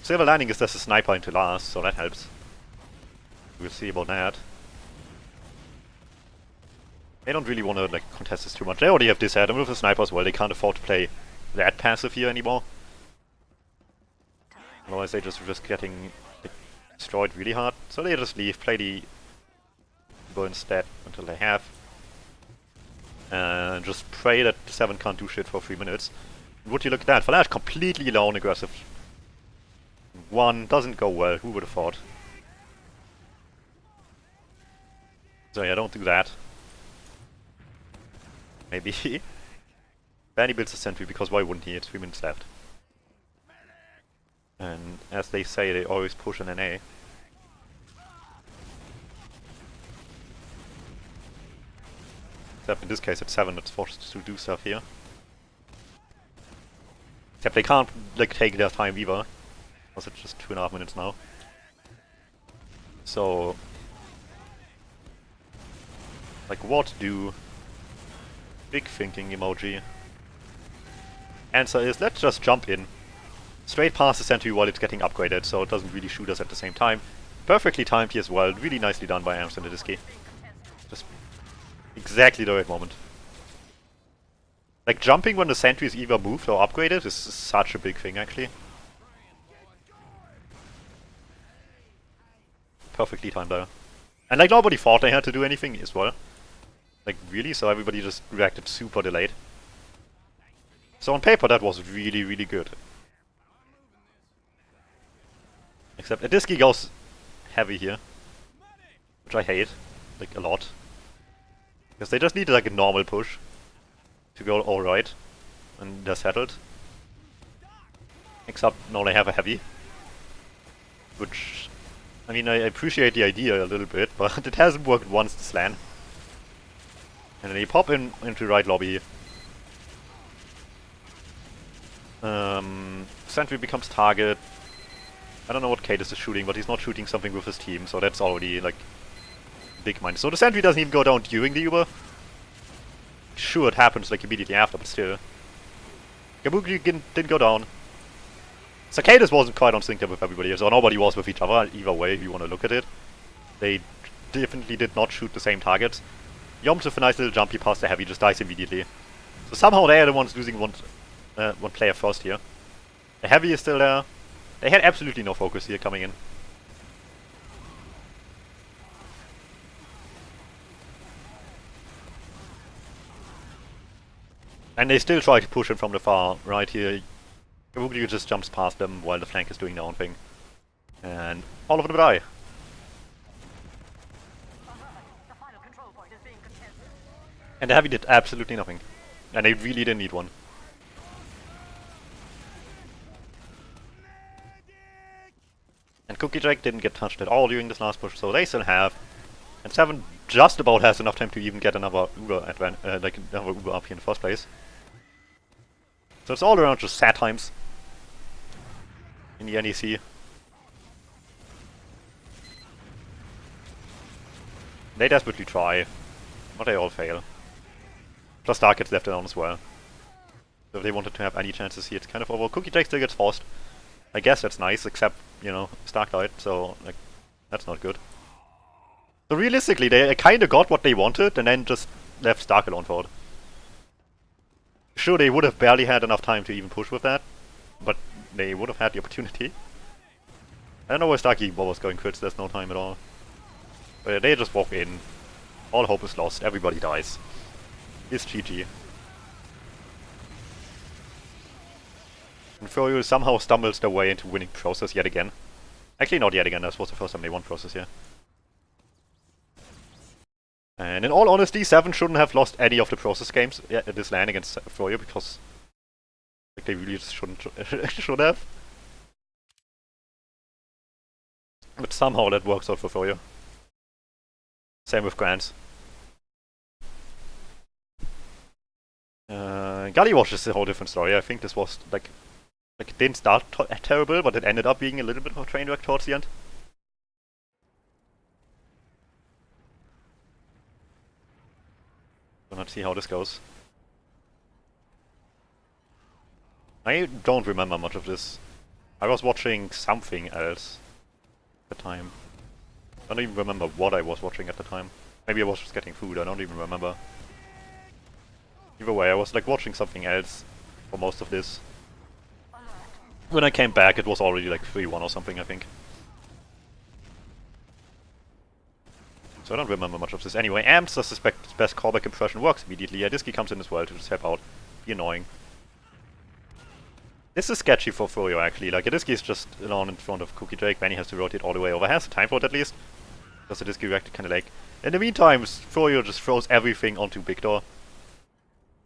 Silver lining is there's a sniper into last, so that helps. We'll see about that. They don't really want to like contest this too much. They already have this head, and with the sniper as well, they can't afford to play that passive here anymore. Otherwise they just risk getting like, destroyed really hard. So they just leave, play the go instead until they have. And just pray that Se7en can't do shit for 3 minutes. And would you look at that? Flash completely alone aggressive. One doesn't go well, who would have thought? So yeah, don't do that. Maybe. Benny builds a sentry because why wouldn't he? It's 3 minutes left. And as they say, they always push an NA. Except in this case it's Se7en that's forced to do stuff here. Except they can't like take their time either. Because it's just 2.5 minutes now. So, like, what do? Big thinking emoji. Answer is, let's just jump in. Straight past the sentry while it's getting upgraded, so it doesn't really shoot us at the same time. Perfectly timed here as well, really nicely done by Amst and Adiski. Just exactly the right moment. Like, jumping when the sentry is either moved or upgraded is such a big thing, actually. Perfectly timed there. And like, nobody thought they had to do anything as well. Like, really, so everybody just reacted super delayed. So on paper that was really, really good. Except Adiski goes heavy here. Which I hate, like, a lot. Because they just need like a normal push to go alright. And they're settled. Except now they have a heavy. Which, I mean, I appreciate the idea a little bit, but it hasn't worked once this LAN. And then they pop into right lobby. Sentry becomes target. I don't know what Cadis is shooting, but he's not shooting something with his team, so that's already, like, big minus. So the sentry doesn't even go down during the Uber. Sure, it happens, like, immediately after, but still. Kabuki didn't go down. So Cadis wasn't quite on sync with everybody, so nobody was with each other, either way if you want to look at it. They definitely did not shoot the same targets. Yoms with a nice little jump, he passed the heavy, just dies immediately. So somehow they are the ones losing one player first here. The heavy is still there. They had absolutely no focus here coming in. And they still try to push him from the far right here. Kabuki just jumps past them while the flank is doing their own thing. And all of them die. And the heavy did absolutely nothing. And they really didn't need one. And Cookie Drake didn't get touched at all during this last push, so they still have. And Se7en just about has enough time to even get another Uber like another Uber up here in the first place. So it's all around just sad times in the NEC. They desperately try, but they all fail. Plus Dark gets left alone as well. So if they wanted to have any chances here, it's kind of over. Cookie Drake still gets forced. I guess that's nice, except, you know, Stark died, so, like, that's not good. So realistically, they kinda got what they wanted, and then just left Stark alone for it. Sure, they would have barely had enough time to even push with that, but they would have had the opportunity. I don't know where Starky was going crits, there's no time at all. But they just walk in, all hope is lost, everybody dies. It's GG. And Froyo somehow stumbles their way into winning process yet again. Actually, not yet again, that was the first time they won process here. And in all honesty, Se7en shouldn't have lost any of the process games at this LAN against Froyo, because like, they really just should have. But somehow that works out for Froyo. Same with Grants. Gullywash is a whole different story. I think this was like it didn't start terrible, but it ended up being a little bit of a train wreck towards the end. So let's see how this goes. I don't remember much of this. I was watching something else at the time. I don't even remember what I was watching at the time. Maybe I was just getting food, I don't even remember. Either way, I was like watching something else for most of this. When I came back, it was already like 3-1 or something, I think. So I don't remember much of this. Anyway, Amps does his best callback impression, works immediately. Adiski comes in as well to just help out. Be annoying. This is sketchy for Froyo actually. Like, Adiski is just alone in front of Cookie Drake. Benny has to rotate all the way over. Has the time for it at least. Because Adiski reacted kinda late. In the meantime, Froyo just throws everything onto Victor.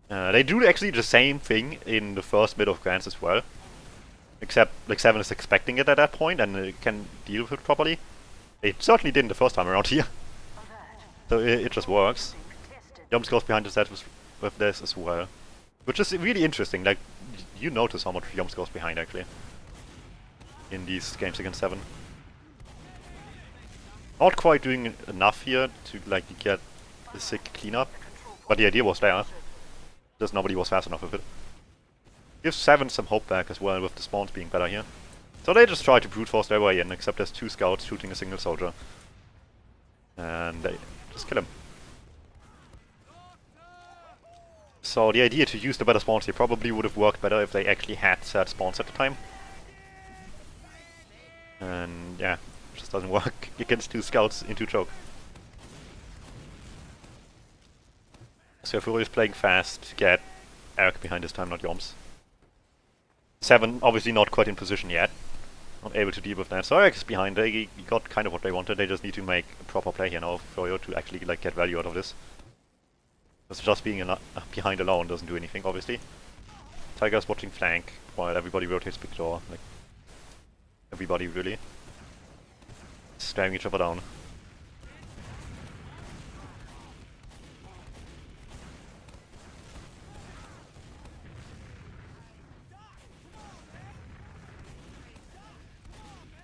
They do actually the same thing in the first mid of Grants as well. Except, like, Se7en is expecting it at that point and can deal with it properly. They certainly didn't the first time around here. So it just works. Yoms goes behind his head with this as well. Which is really interesting, like, you notice how much Yoms goes behind actually. In these games against Se7en. Not quite doing enough here to like get a sick cleanup, but the idea was there. Just nobody was fast enough with it. Gives Se7en some hope back as well with the spawns being better here. So they just try to brute force their way in, except there's 2 scouts shooting a single soldier. And they just kill him. So the idea to use the better spawns here probably would have worked better if they actually had set spawns at the time. And yeah, it just doesn't work against 2 scouts into choke. So Froyo is playing fast to get Eric behind this time, not Yoms. Se7en obviously not quite in position yet. Not able to deal with that. So Eric is behind. They got kind of what they wanted. They just need to make a proper play here now for Froyo to actually like get value out of this. Because just being behind alone doesn't do anything, obviously. Tiger's watching flank while everybody rotates big door. Like everybody really. Staring each other down.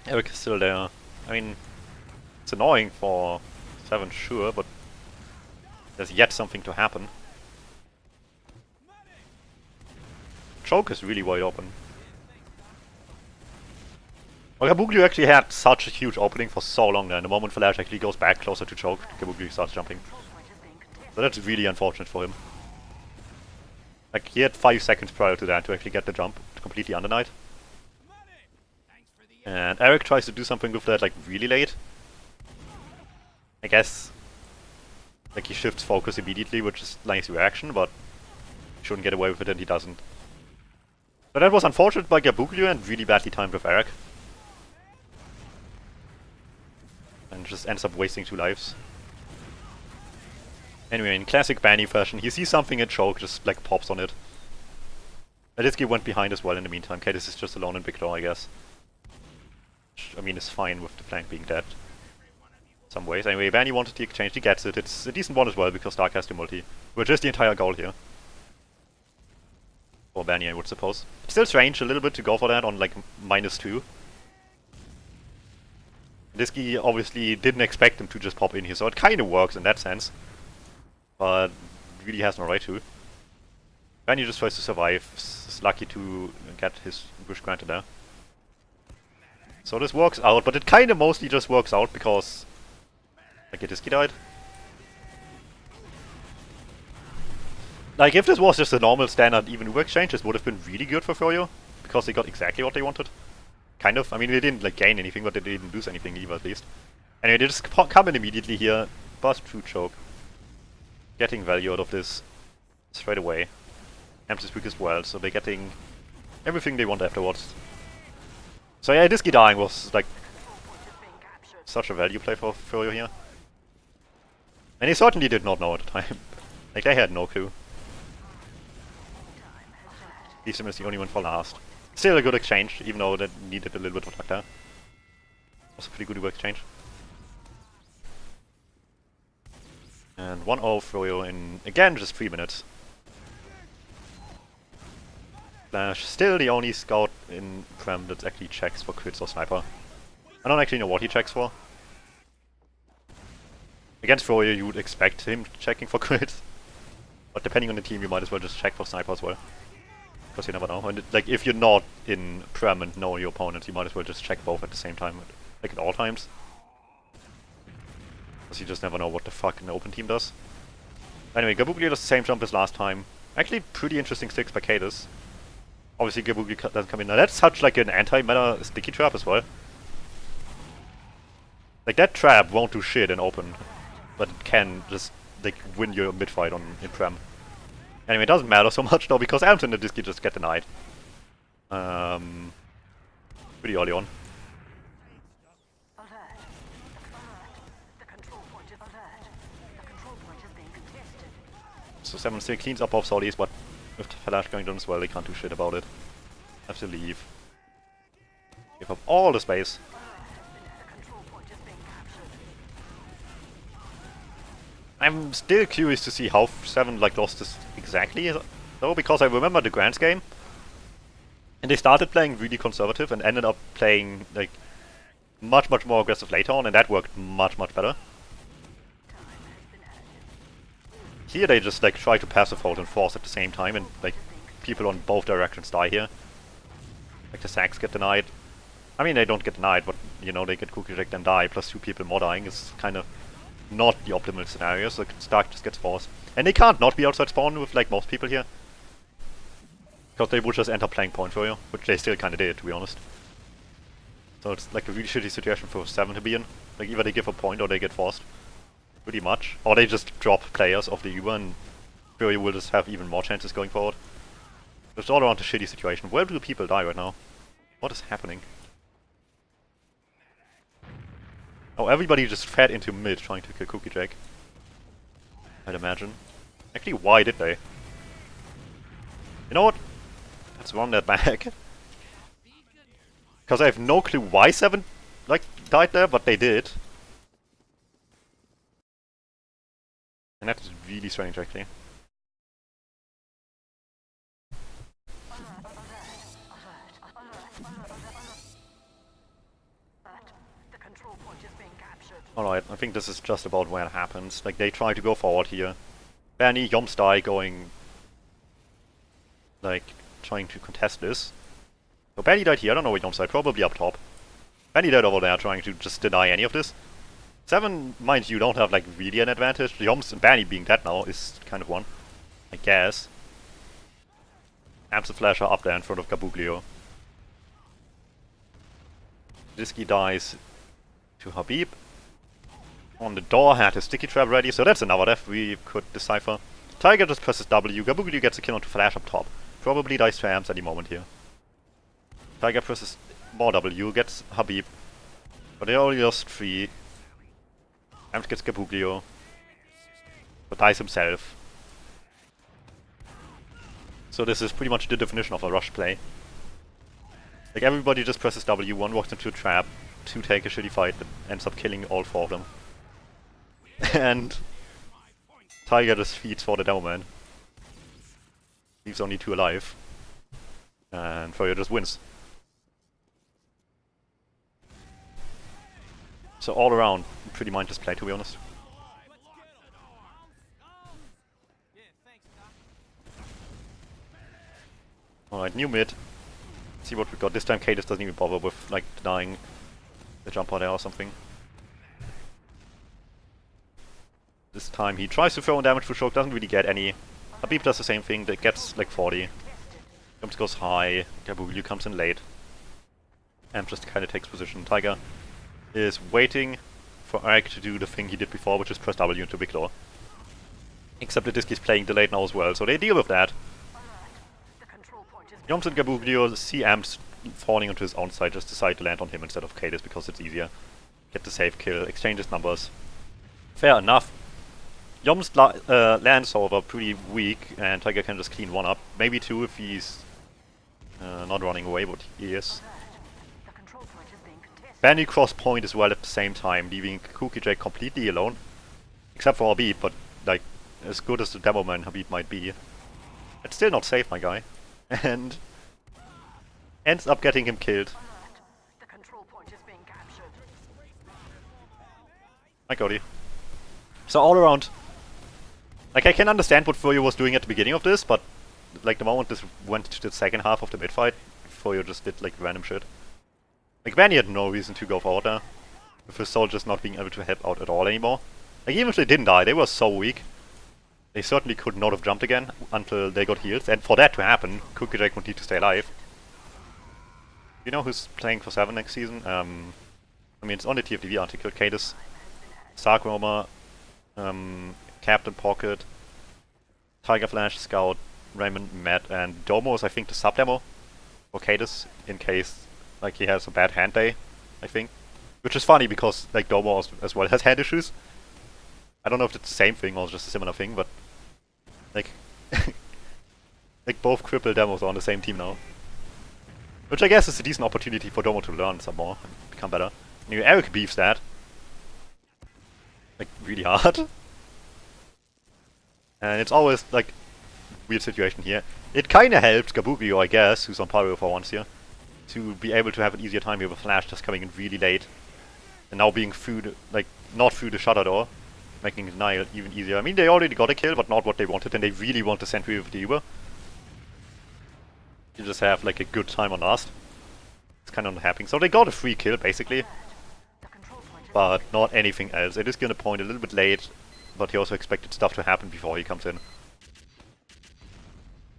Eric is still there. I mean, it's annoying for Se7en, sure, but there's yet something to happen. Choke is really wide open. Well, Gabuglu actually had such a huge opening for so long there, and the moment Flash actually goes back closer to choke, Gabuglu starts jumping. So that's really unfortunate for him. Like, he had 5 seconds prior to that to actually get the jump completely undernight. And Eric tries to do something with that, like, really late. I guess, like, he shifts focus immediately, which is a nice reaction, but he shouldn't get away with it, and he doesn't. So that was unfortunate by Gabuglu and really badly timed with Eric. And just ends up wasting 2 lives. Anyway, in classic Banny fashion, he sees something in choke, just, like, pops on it. Alisky went behind as well in the meantime. Okay, this is just alone in big door, I guess. I mean, it's fine with the flank being dead. In some ways. Anyway, Vanny wanted the exchange, he gets it. It's a decent one as well, because Dark has the multi. Which is the entire goal here. For Vanny, I would suppose. It's still strange a little bit to go for that on, like, -2. Alisky obviously didn't expect him to just pop in here, so it kind of works in that sense. But really has no right to. Vanny just tries to survive. Is lucky to get his wish granted there. So this works out, but it kind of mostly just works out because like Alisky died. Like if this was just a normal standard even Uber exchange, this would have been really good for Froyo because they got exactly what they wanted. Kind of. I mean, they didn't like gain anything, but they didn't lose anything either, at least. Anyway, they just come in immediately here, bust through choke, getting value out of this straight away. Amps is weak as well, so they're getting everything they want afterwards. So yeah, Alisky dying was like such a value play for Froyo here. And he certainly did not know at the time. Like they had no clue. Eastham is the only one for last. Still a good exchange, even though that needed a little bit of luck there. Was a pretty good exchange. And 1-0 Froyo in, again, just 3 minutes. Flash, still the only scout in Prem that actually checks for crits or sniper. I don't actually know what he checks for. Against Froyo you would expect him checking for crits. But depending on the team you might as well just check for sniper as well. Because you never know. And like if you're not in Prem and know your opponent, you might as well just check both at the same time. Like at all times. Because you just never know what the fuck an open team does. Anyway, Gabuglu does the same jump as last time. Actually pretty interesting sticks by Cadus. Obviously Gabuglu doesn't come in. Now that's such like an anti-meta sticky trap as well. Like that trap won't do shit in open. But it can just like win your mid-fight in Prem. Anyway, it doesn't matter so much though, because Amps and Alisky just get denied. Pretty early on. So Se7en still cleans up off Solis, but with Flash going down as well, they can't do shit about it. Have to leave. Give up all the space. I'm still curious to see how Se7en like lost this exactly, though, because I remember the Grants game, and they started playing really conservative and ended up playing like much more aggressive later on, and that worked much better. Here they just like try to passive hold and force at the same time, and like people on both directions die here. Like the sacks get denied. I mean, they don't get denied, but you know, they get cookie reject and die, plus 2 people more dying is kind of not the optimal scenario, so Stark just gets forced. And they can't not be outside spawn with like most people here. Because they would just enter playing point for you, which they still kinda did, to be honest. So it's like a really shitty situation for Se7en to be in. Like either they give a point or they get forced. Pretty much. Or they just drop players off the Uber and Fury will just have even more chances going forward. It's all around a shitty situation. Where do people die right now? What is happening? Oh, everybody just fed into mid trying to kill Cookie Jack. I'd imagine. Actually, why did they? You know what? Let's run that back. Because I have no clue why Se7en like died there, but they did. And that's really strange, actually. Alright, I think this is just about where it happens. Like, they try to go forward here. Bernie, Yomstai going... like, trying to contest this. So Bernie died here, I don't know where Yomstai, probably up top. Bernie died over there trying to just deny any of this. Se7en, mind you, don't have like really an advantage. Yoms and Bernie being dead now is kind of one, I guess. Amps and Flash are up there in front of Gabuglio. Disky dies to Habib. On the door had his sticky trap ready, so that's another death we could decipher. Tiger just presses W, Gabuglio gets a kill onto Flash up top. Probably dies to Amps any moment here. Tiger presses more W, gets Habib. But they only lost 3. Amps gets Gabuglio. But dies himself. So this is pretty much the definition of a rush play. Like everybody just presses W, one walks into a trap, 2 take a shitty fight that ends up killing all 4 of them. And Tiger just feeds for the demo man. Leaves only 2 alive. And Froyo just wins. So all around, pretty mindless play, to be honest. Alright, new mid. See what we got. This time Cadis doesn't even bother with like denying the jumper there or something. This time he tries to throw in damage for choke, doesn't really get any. Habib does the same thing, that gets like 40. Jumps goes high, Gabuglio comes in late. And just kinda takes position. Tiger is waiting for Eric to do the thing he did before, which is press W into Big Claw. Except that this is playing delayed now as well, so they deal with that. Yoms and Gabuglio see Amps falling onto his own side, just decide to land on him instead of Cadis because it's easier. Get the safe kill, exchange his numbers. Fair enough. Yoms lands over pretty weak, and Tiger can just clean 1 up. Maybe 2 if he's not running away, but he is. Benny cross point as well at the same time, leaving Cookie Jake completely alone. Except for Habib, but like, as good as the demo man Habib might be, it's still not safe, my guy. And ends up getting him killed. Hi Cody. So all around, like I can understand what Froyo was doing at the beginning of this, but like the moment this went to the second half of the mid fight, Froyo just did like random shit. Like Vanny had no reason to go forward there, with his soul just not being able to help out at all anymore. Like even if they didn't die, they were so weak. They certainly could not have jumped again until they got heals, and for that to happen, Cookie Jack would need to stay alive. You know who's playing for Se7en next season? I mean, it's on the TFTV article. Cadis, Sark Roamer, Captain Pocket, Tiger Flash, Scout, Raymond, Matt, and Domo is I think the sub-demo for Cadis, in case like he has a bad hand day, I think. Which is funny because like Domo as well has hand issues. I don't know if it's the same thing or just a similar thing, but like like both crippled demos are on the same team now. Which I guess is a decent opportunity for Domo to learn some more and become better. And Eric beefs that. Like really hard. And it's always like weird situation here. It kinda helped Gabuglio, I guess, who's on Pyro for once here, to be able to have an easier time here with Flash just coming in really late And now being through the, like, not through the shutter door, making denial even easier. I mean, they already got a kill, but not what they wanted, and they really want the sentry with the Uber. You just have like a good time on last. It's kind of not happening. So they got a free kill, basically. But not anything else. It is gonna point a little bit late, but he also expected stuff to happen before he comes in.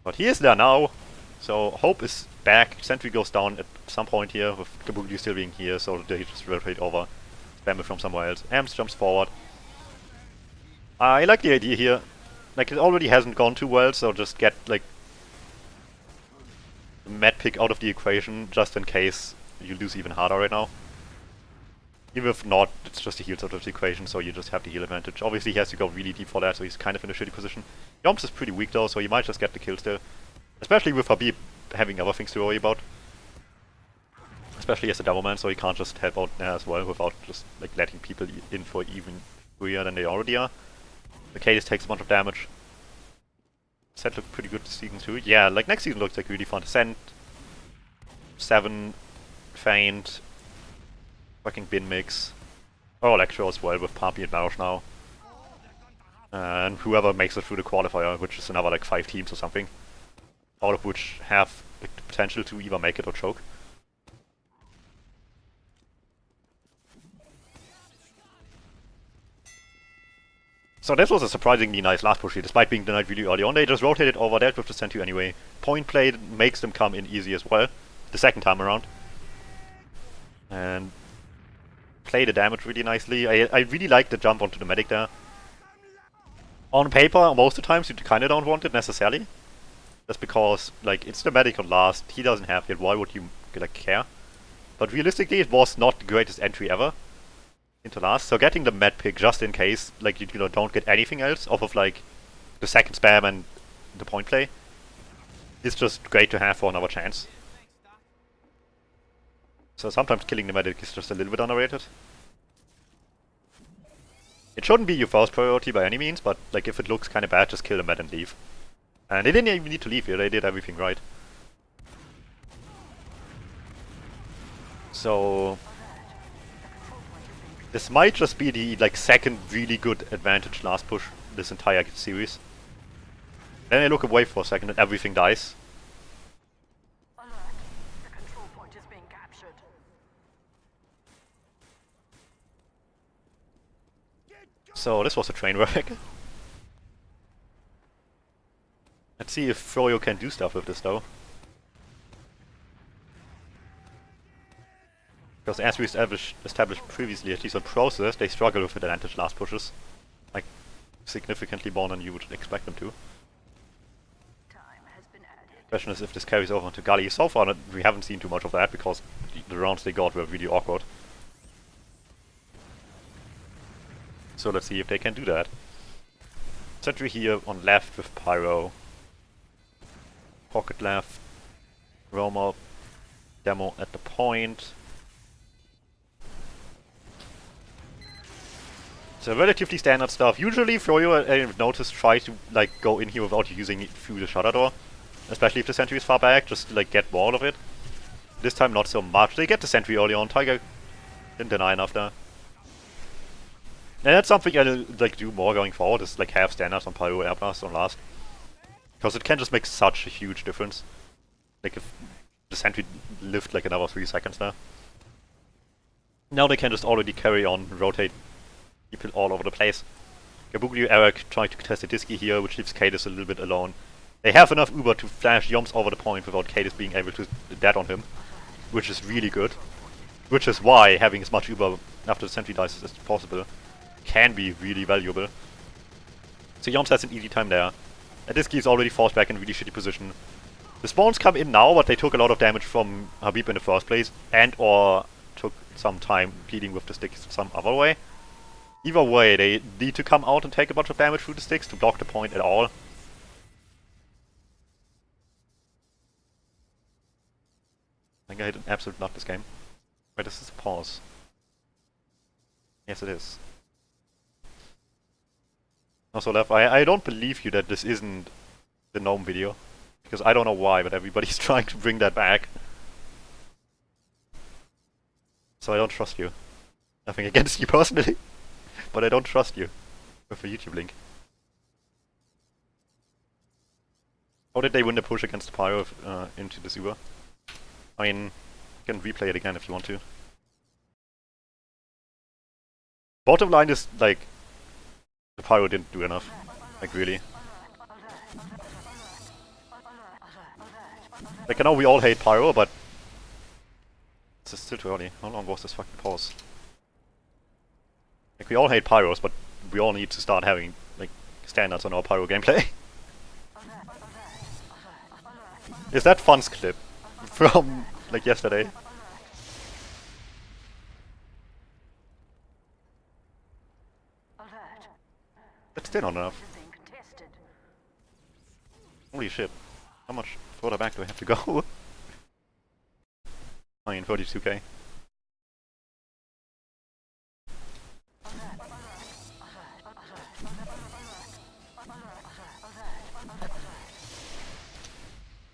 But he is there now, so Hope is back. Sentry goes down at some point here, with Kabuki still being here, so they just rotate over. Spam it from somewhere else. Ams jumps forward. I like the idea here. Like, it already hasn't gone too well, so just get, like, the med pick out of the equation, just in case you lose even harder right now. Even if not, it's just the heals out of the equation, so you just have the heal advantage. Obviously he has to go really deep for that, so he's kind of in a shitty position. Yoms is pretty weak though, so he might just get the kill still. Especially with Habib having other things to worry about. Especially as a double man, so he can't just help out there as well without just like letting people in for even freer than they already are. The Cadis takes a bunch of damage. Set looked pretty good this season too. Yeah, like next season looks like really fun. Ascent, Se7en, Feint, fucking bin mix. Oh, Electro as well with Papi and Marosh now. And whoever makes it through the qualifier, which is another like 5 teams or something. All of which have like, the potential to either make it or choke. So this was a surprisingly nice last push here, despite being denied really early on. They just rotated over that with the Sentry anyway. Point play makes them come in easy as well, the second time around. And play the damage really nicely. I really like the jump onto the medic there. On paper, most of the times you kinda don't want it necessarily. Just because, like, it's the medic on last, he doesn't have it, why would you, like, care? But realistically, it was not the greatest entry ever into last, so getting the med pick just in case, like, you know, don't get anything else off of, like, the second spam and the point play is just great to have for another chance. So sometimes killing the medic is just a little bit underrated. It shouldn't be your first priority by any means, but, like, if it looks kinda bad, just kill the med and leave. And they didn't even need to leave here, they did everything right. So this might just be the like second really good advantage last push this entire series. Then I look away for a second and everything dies. Alert. The control point is being captured. So this was a train wreck. Let's see if Froyo can do stuff with this though. Because as we established previously, at least on process, they struggle with advantage last pushes. Like, significantly more than you would expect them to. Time has been added. Question is if this carries over to Gully. So far we haven't seen too much of that, because the rounds they got were really awkward. So let's see if they can do that. Sentry here on left with Pyro. Pocket left. Roma. Demo at the point. So relatively standard stuff. Usually Froyo, I've noticed, try to like go in here without using it through the shutter door. Especially if the sentry is far back, just to, like get more of it. This time not so much. They get the sentry early on. Tiger didn't deny enough there. And that's something I'll like do more going forward, is like have standards on Pyro Air Blast on last. Because it can just make such a huge difference. Like if the sentry lived like another 3 seconds there. Now they can just already carry on, rotate people all over the place. Gabuglio Eric trying to test a Disky here, which leaves Cadis a little bit alone. They have enough Uber to flash Yoms over the point without Cadis being able to dead on him, which is really good. Which is why having as much Uber after the sentry dies as possible can be really valuable. So Yoms has an easy time there. And Disky is already forced back in a really shitty position. The spawns come in now, but they took a lot of damage from Habib in the first place, and or took some time bleeding with the sticks some other way. Either way, they need to come out and take a bunch of damage through the sticks to block the point at all. I think I hit an absolute nut this game. Wait, this is a pause. Yes, it is. Also, Lev, I don't believe you that this isn't the gnome video. Because I don't know why, but everybody's trying to bring that back. So I don't trust you. Nothing against you personally, but I don't trust you with a YouTube link. How did they win the push against Pyro into the Uber? I mean, you can replay it again if you want to. Bottom line is, like, the Pyro didn't do enough. Like, really. Like, I know we all hate Pyro, but it's still too early. How long was this fucking pause? Like, we all hate Pyros, but we all need to start having, like, standards on our Pyro gameplay. Is that Fun's clip from, like, yesterday? That's still not enough. Holy shit. How much further back do I have to go? I mean, 32k.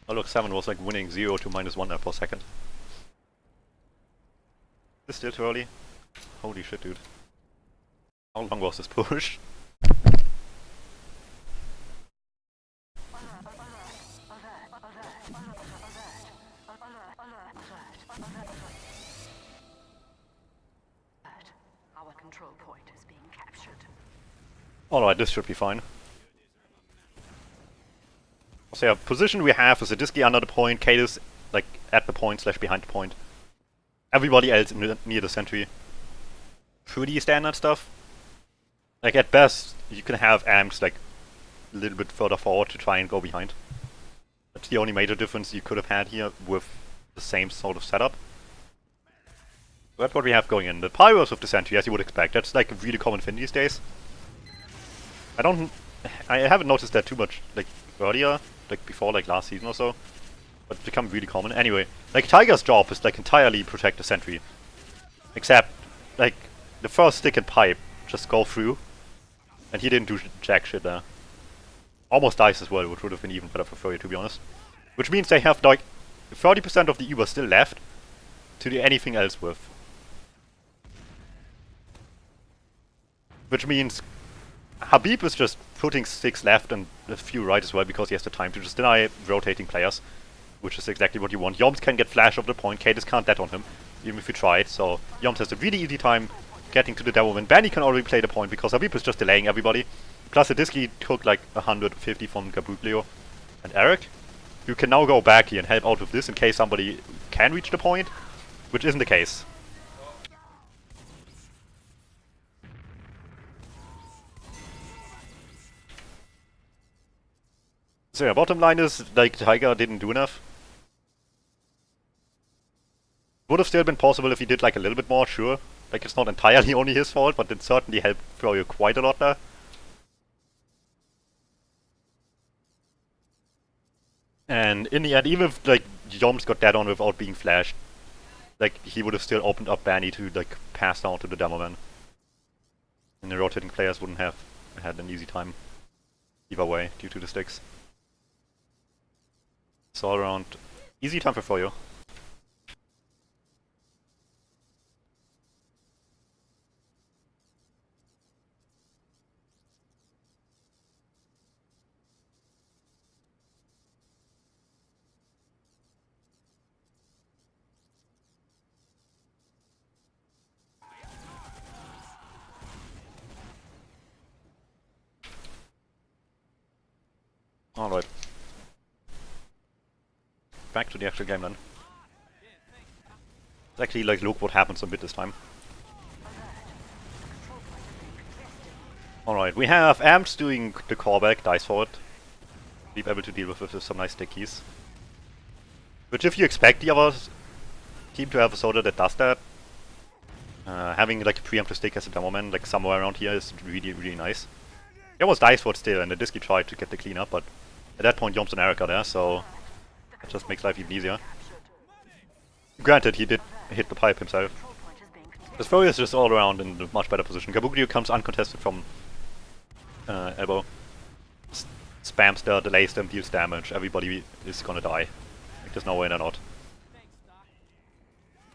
Oh look, 7 was like winning 0 to -1 per second. Is this still too early? Holy shit, dude. How long was this push? Our control point is being captured. Alright, this should be fine. So yeah, position we have is a Disky under the point, Cadis like at the point / behind the point. Everybody else near the sentry. Pretty standard stuff. Like at best, you can have amps like a little bit further forward to try and go behind. That's the only major difference you could have had here with the same sort of setup. So that's what we have going in. The Pyros of the sentry, as you would expect. That's like a really common thing these days. I haven't noticed that too much like earlier, like before like last season or so. But it's become really common. Anyway, like Tiger's job is like entirely protect the sentry. Except, like, the first stick and pipe just go through. And he didn't do jack shit there. Almost dies as well, which would have been even better for Froyo, to be honest. Which means they have like 30% of the Uber still left to do anything else with. Which means Habib is just putting 6 left and a few right as well because he has the time to just deny rotating players. Which is exactly what you want. Yoms can get flash over the point, Cadis can't dead on him, even if you try it, so Yoms has a really easy time getting to the demo win. Benny can already play the point because Habib is just delaying everybody. Plus the Disky took like 150 from Gabuglio and Eric. You can now go back here and help out with this in case somebody can reach the point, which isn't the case. So yeah, bottom line is, like, Tiger didn't do enough. Would have still been possible if he did like a little bit more, sure. Like, it's not entirely only his fault, but it certainly helped Froyo quite a lot there. And in the end, even if like Yoms got dead on without being flashed, like he would have still opened up Banny to like pass down to the demo man. And the rotating players wouldn't have had an easy time either way due to the sticks. So all around, easy time for Froyo. Alright. Back to the actual game then. Let's actually like look what happens a bit this time. Alright, we have Amps doing the callback, dice for it. Be able to deal with some nice stick keys. Which if you expect the other team to have a soda that does that, having like a preemptive stick as a demo man like somewhere around here is really, really nice. He almost dies for it still, and the Disky tried to get the clean up, but at that point Yoms and Eric are there, so it just makes life even easier. Granted, he did hit the pipe himself. This Froyo is just all around in a much better position. Gabuglio comes uncontested from elbow. Spams the delays them, deals damage. Everybody is gonna die. Like, there's no way they're not.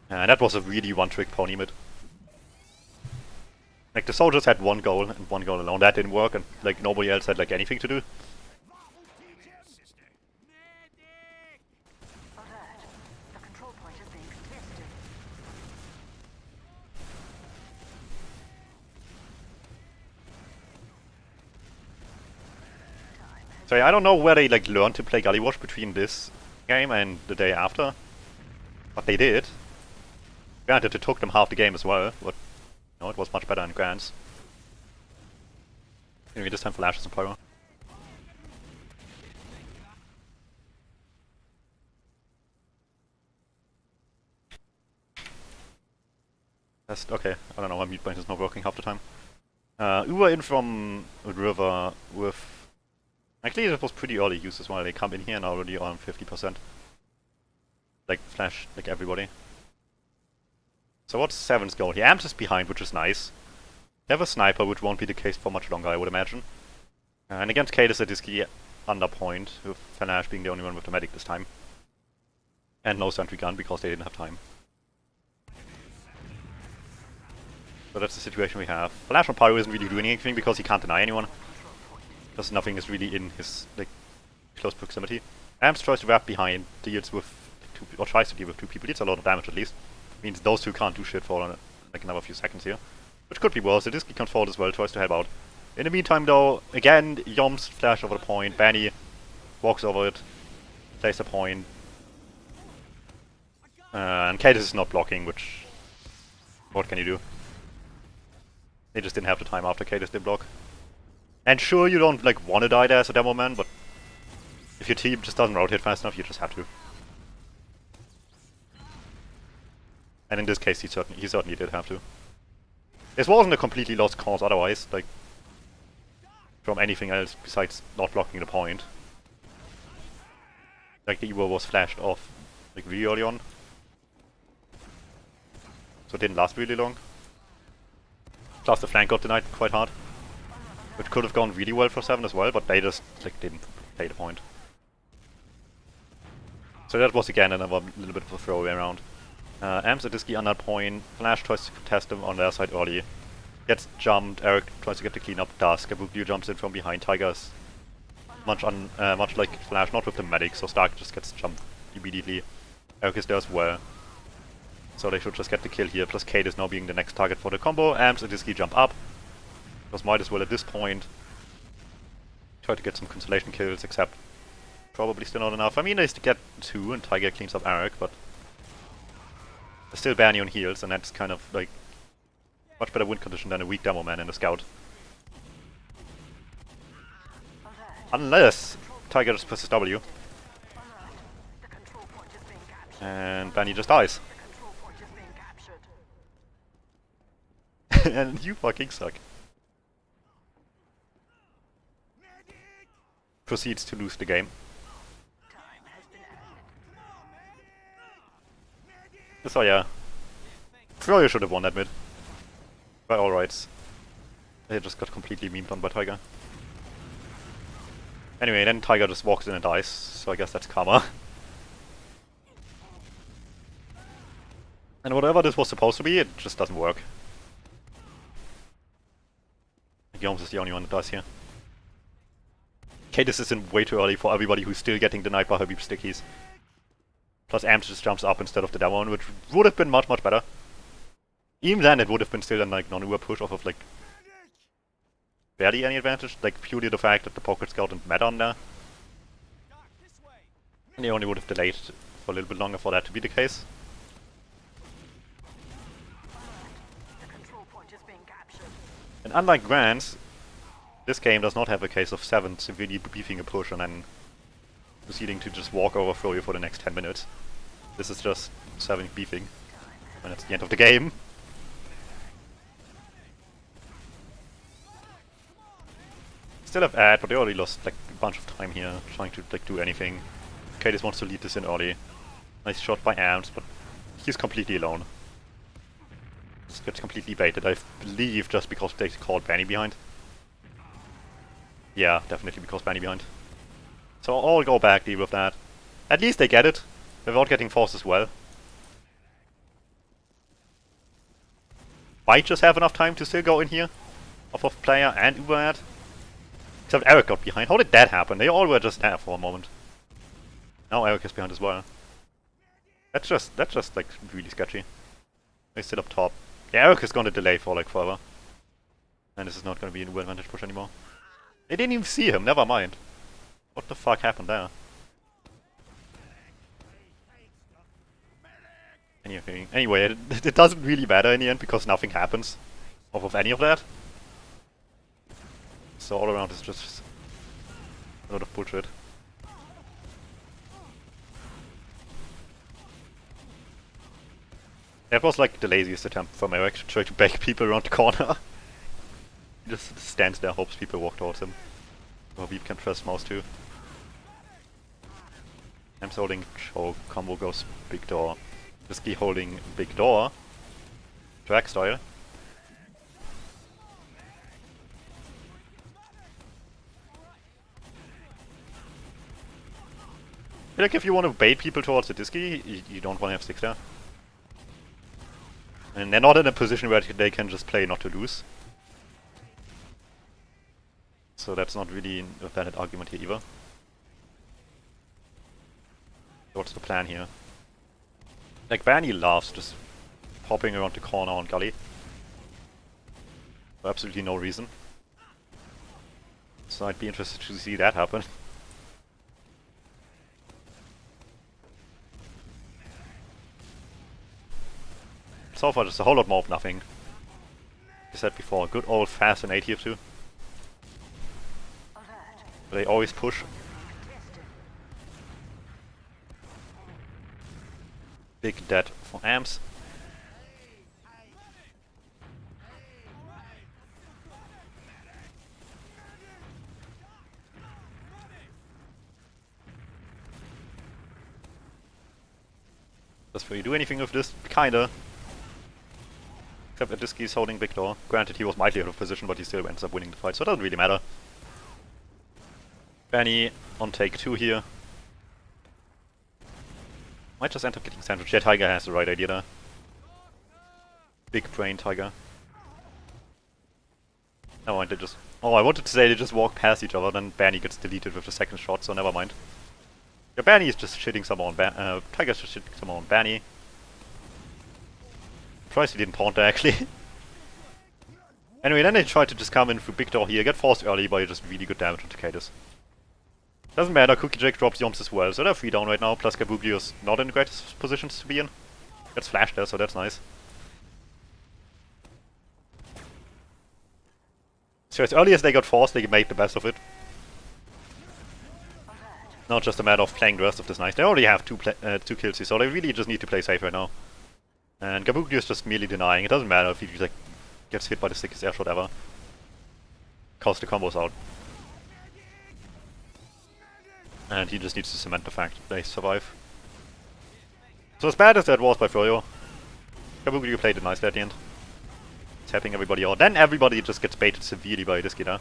That was a really one-trick pony mid. Like, the soldiers had one goal, and one goal alone. That didn't work, and, like, nobody else had, like, anything to do. Alert. The control point is being contested. So yeah, I don't know where they, like, learned to play Gullywash between this game and the day after. But they did. Granted, it took them half the game as well, but no, it was much better in Grants. Maybe this time flashes and pyro. Just, okay, I don't know, my mute point is not working half the time. We were in from river with... Actually, it was pretty early use as well. They come in here and already on 50%. Like, flash, like everybody. So what's Se7en's goal? He amps is behind, which is nice. They have a sniper, which won't be the case for much longer, I would imagine. And against Cadis at Iski under point, with Flash being the only one with the medic this time. And no sentry gun, because they didn't have time. So that's the situation we have. Flash on Pyro isn't really doing anything because he can't deny anyone. Because nothing is really in his, like, close proximity. Amps tries to wrap behind, deals with two, or tries to deal with two people, deals a lot of damage at least. Means those two can't do shit for like another few seconds here. Which could be worse. Iski comes forward as well, tries to help out. In the meantime though, again, Yom's flash over the point, Benny walks over it, plays the point. And Cadis is not blocking, which... what can you do? They just didn't have the time after Cadis did block. And sure, you don't like want to die there as a demo man, but if your team just doesn't rotate fast enough, you just have to. And in this case, he certainly did have to. This wasn't a completely lost cause otherwise, like, from anything else besides not blocking the point. Like, the Evo was flashed off, like, really early on. So it didn't last really long. Plus the flank got denied quite hard. Which could have gone really well for Se7en as well, but they just, like, didn't play the point. So that was again another little bit of a throwaway round. Amps at Iski on that point, Flash tries to contest him on their side early. Gets jumped, Eric tries to get the cleanup, does. Kabuki jumps in from behind, Tigers much like Flash, not with the medic, so Stark just gets jumped immediately. Eric is there as well. So they should just get the kill here, plus Kate is now being the next target for the combo. Amps and Iski jump up. Because might as well at this point try to get some consolation kills, except probably still not enough. I mean, they get 2 and Tiger cleans up Eric, but there's still Bernie on heals, and that's kind of like much better win condition than a weak demo man in the scout. Unless Tiger just presses W. And Bernie just dies. And you fucking suck. Proceeds to lose the game. So yeah, Froyo should have won that mid. By all rights. They just got completely memed on by Tiger. Anyway, then Tiger just walks in and dies, so I guess that's karma. And whatever this was supposed to be, it just doesn't work. Yoms is the only one that dies here. Okay, this is in way too early for everybody who's still getting denied by her beep stickies. Plus Amps just jumps up instead of the demo one, which would have been much better. Even then it would have been still a like non-Uber push off of like barely any advantage, like purely the fact that the pocket scout didn't matter on there. And they only would have delayed for a little bit longer for that to be the case. And unlike Grants, this game does not have a case of Se7en severely beefing a push and then proceeding to just walk over Froyo for the next 10 minutes. This is just Se7en beefing, and it's the end of the game. Still have ad, but they already lost like a bunch of time here trying to like do anything. Cadis wants to lead this in early. Nice shot by Amps, but he's completely alone. Just gets completely baited, I believe, just because they called Benny behind. Yeah, definitely because Benny behind. So I'll go back, deal with that. At least they get it, without getting forced as well. might just have enough time to still go in here. Off of player and UBF. Except Eric got behind. How did that happen? They all were just there for a moment. Now Eric is behind as well. That's just like really sketchy. They sit up top. Yeah, Eric is gonna delay for like forever. And this is not gonna be an advantage push anymore. They didn't even see him, never mind. What the fuck happened there? Anyway, it doesn't really matter in the end because nothing happens off of any of that. So all around is just a lot of bullshit. That was like the laziest attempt from Eric to try to beg people around the corner. He just stands there, hopes people walk towards him. Or Veep can press mouse too. I'm holding choke, combo goes big door. Risky holding big door. Drag style. I feel like if you want to bait people towards the Disky, you don't want to have 6 there. And they're not in a position where they can just play not to lose. So that's not really a valid argument here either. What's the plan here? Like, Vanny loves just hopping around the corner on Gully. For absolutely no reason. So I'd be interested to see that happen. So far, just a whole lot more of nothing. Like I said before, good old fast and 8 here too. They always push. Big dead for amps. Does Fury do anything with this? Kinda. Except that Disky is holding big door. Granted, he was mildly out of position, but he still ends up winning the fight, so it doesn't really matter. Benny on take 2 here. Might just end up getting sandwiched. Yeah, Tiger has the right idea there. Big brain Tiger. Never mind, they just... Oh, I wanted to say they just walk past each other, then Benny gets deleted with the second shot, so never mind. Yeah, Benny is just shitting someone on Tiger's just shitting someone on Benny. Surprised he didn't pawn there, actually. Anyway, then they try to just come in through big door here, get forced early by just really good damage on Takeda's. Doesn't matter, Cookie Jake drops Yomps as well, so they're 3 down right now, plus Gabuglio's not in the greatest positions to be in. Gets flashed there, so that's nice. So as early as they got forced, they made the best of it. Not just a matter of playing the rest of this night. They already have 2 kills here, so they really just need to play safe right now. And Gabuglio is just merely denying. It doesn't matter if he like gets hit by the sickest air shot ever. Cause the combo's out. And he just needs to cement the fact that they survive. So as bad as that was by Froyo, Gabuglio played it nicely at the end. Tapping everybody out. Then everybody just gets baited severely by Disky there.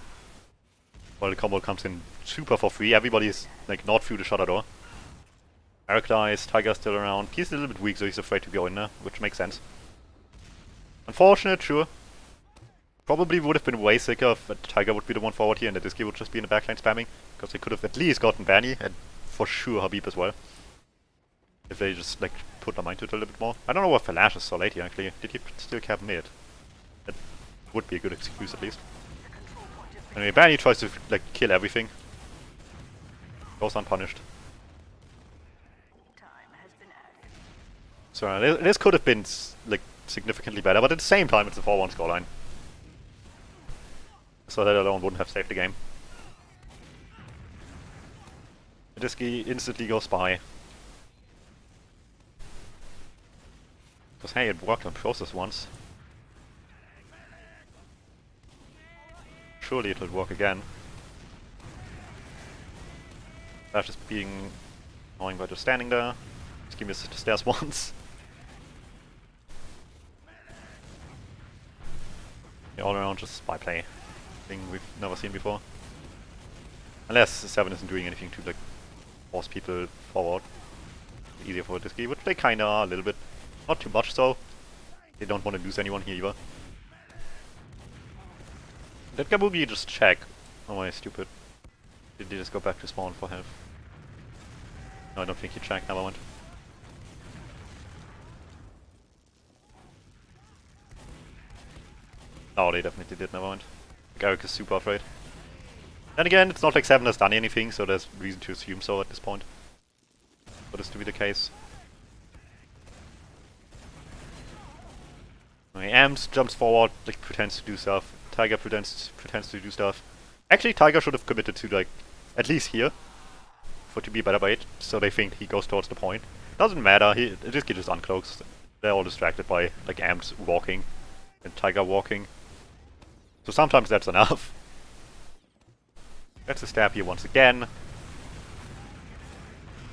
While the combo comes in super for free. Everybody's like not through the shutter door. Eric dies, Tiger's still around. He's a little bit weak, so he's afraid to go in there, which makes sense. Unfortunate, sure. Probably would have been way sicker if Tiger would be the one forward here and the Disky would just be in the backline spamming. Because they could have at least gotten Vanny, and for sure Habib as well. If they just like put their mind to it a little bit more. I don't know what Flash is so late here actually. Did he still cap mid? That would be a good excuse at least. Anyway, Vanny tries to like kill everything. Goes unpunished. So this could have been like significantly better, but at the same time it's a 4-1 scoreline. So that alone wouldn't have saved the game. Disky instantly goes by. Because hey, it worked on Process once. Surely it will work again. Flash just being annoying by just standing there. Just give me the stairs once. Yeah, all around just spy play. Thing we've never seen before. Unless Se7en isn't doing anything to like force people forward. Easier for Disky, which they kinda are a little bit. Not too much so. They don't want to lose anyone here either. Did Gabugi just check? Oh, am I stupid? Did he just go back to spawn for health? No, I don't think he checked, never mind. Oh, they definitely did, never mind. Garrick is super afraid. Then again, it's not like Se7en has done anything, so there's reason to assume so at this point. For this to be the case. Okay, Amps jumps forward, like pretends to do stuff. Tiger pretends to do stuff. Actually, Tiger should have committed to like at least here for it to be a better bait, so they think he goes towards the point. Doesn't matter. This kid just uncloaks. They're all distracted by like Amps walking and Tiger walking. So sometimes that's enough. That's a stab here once again.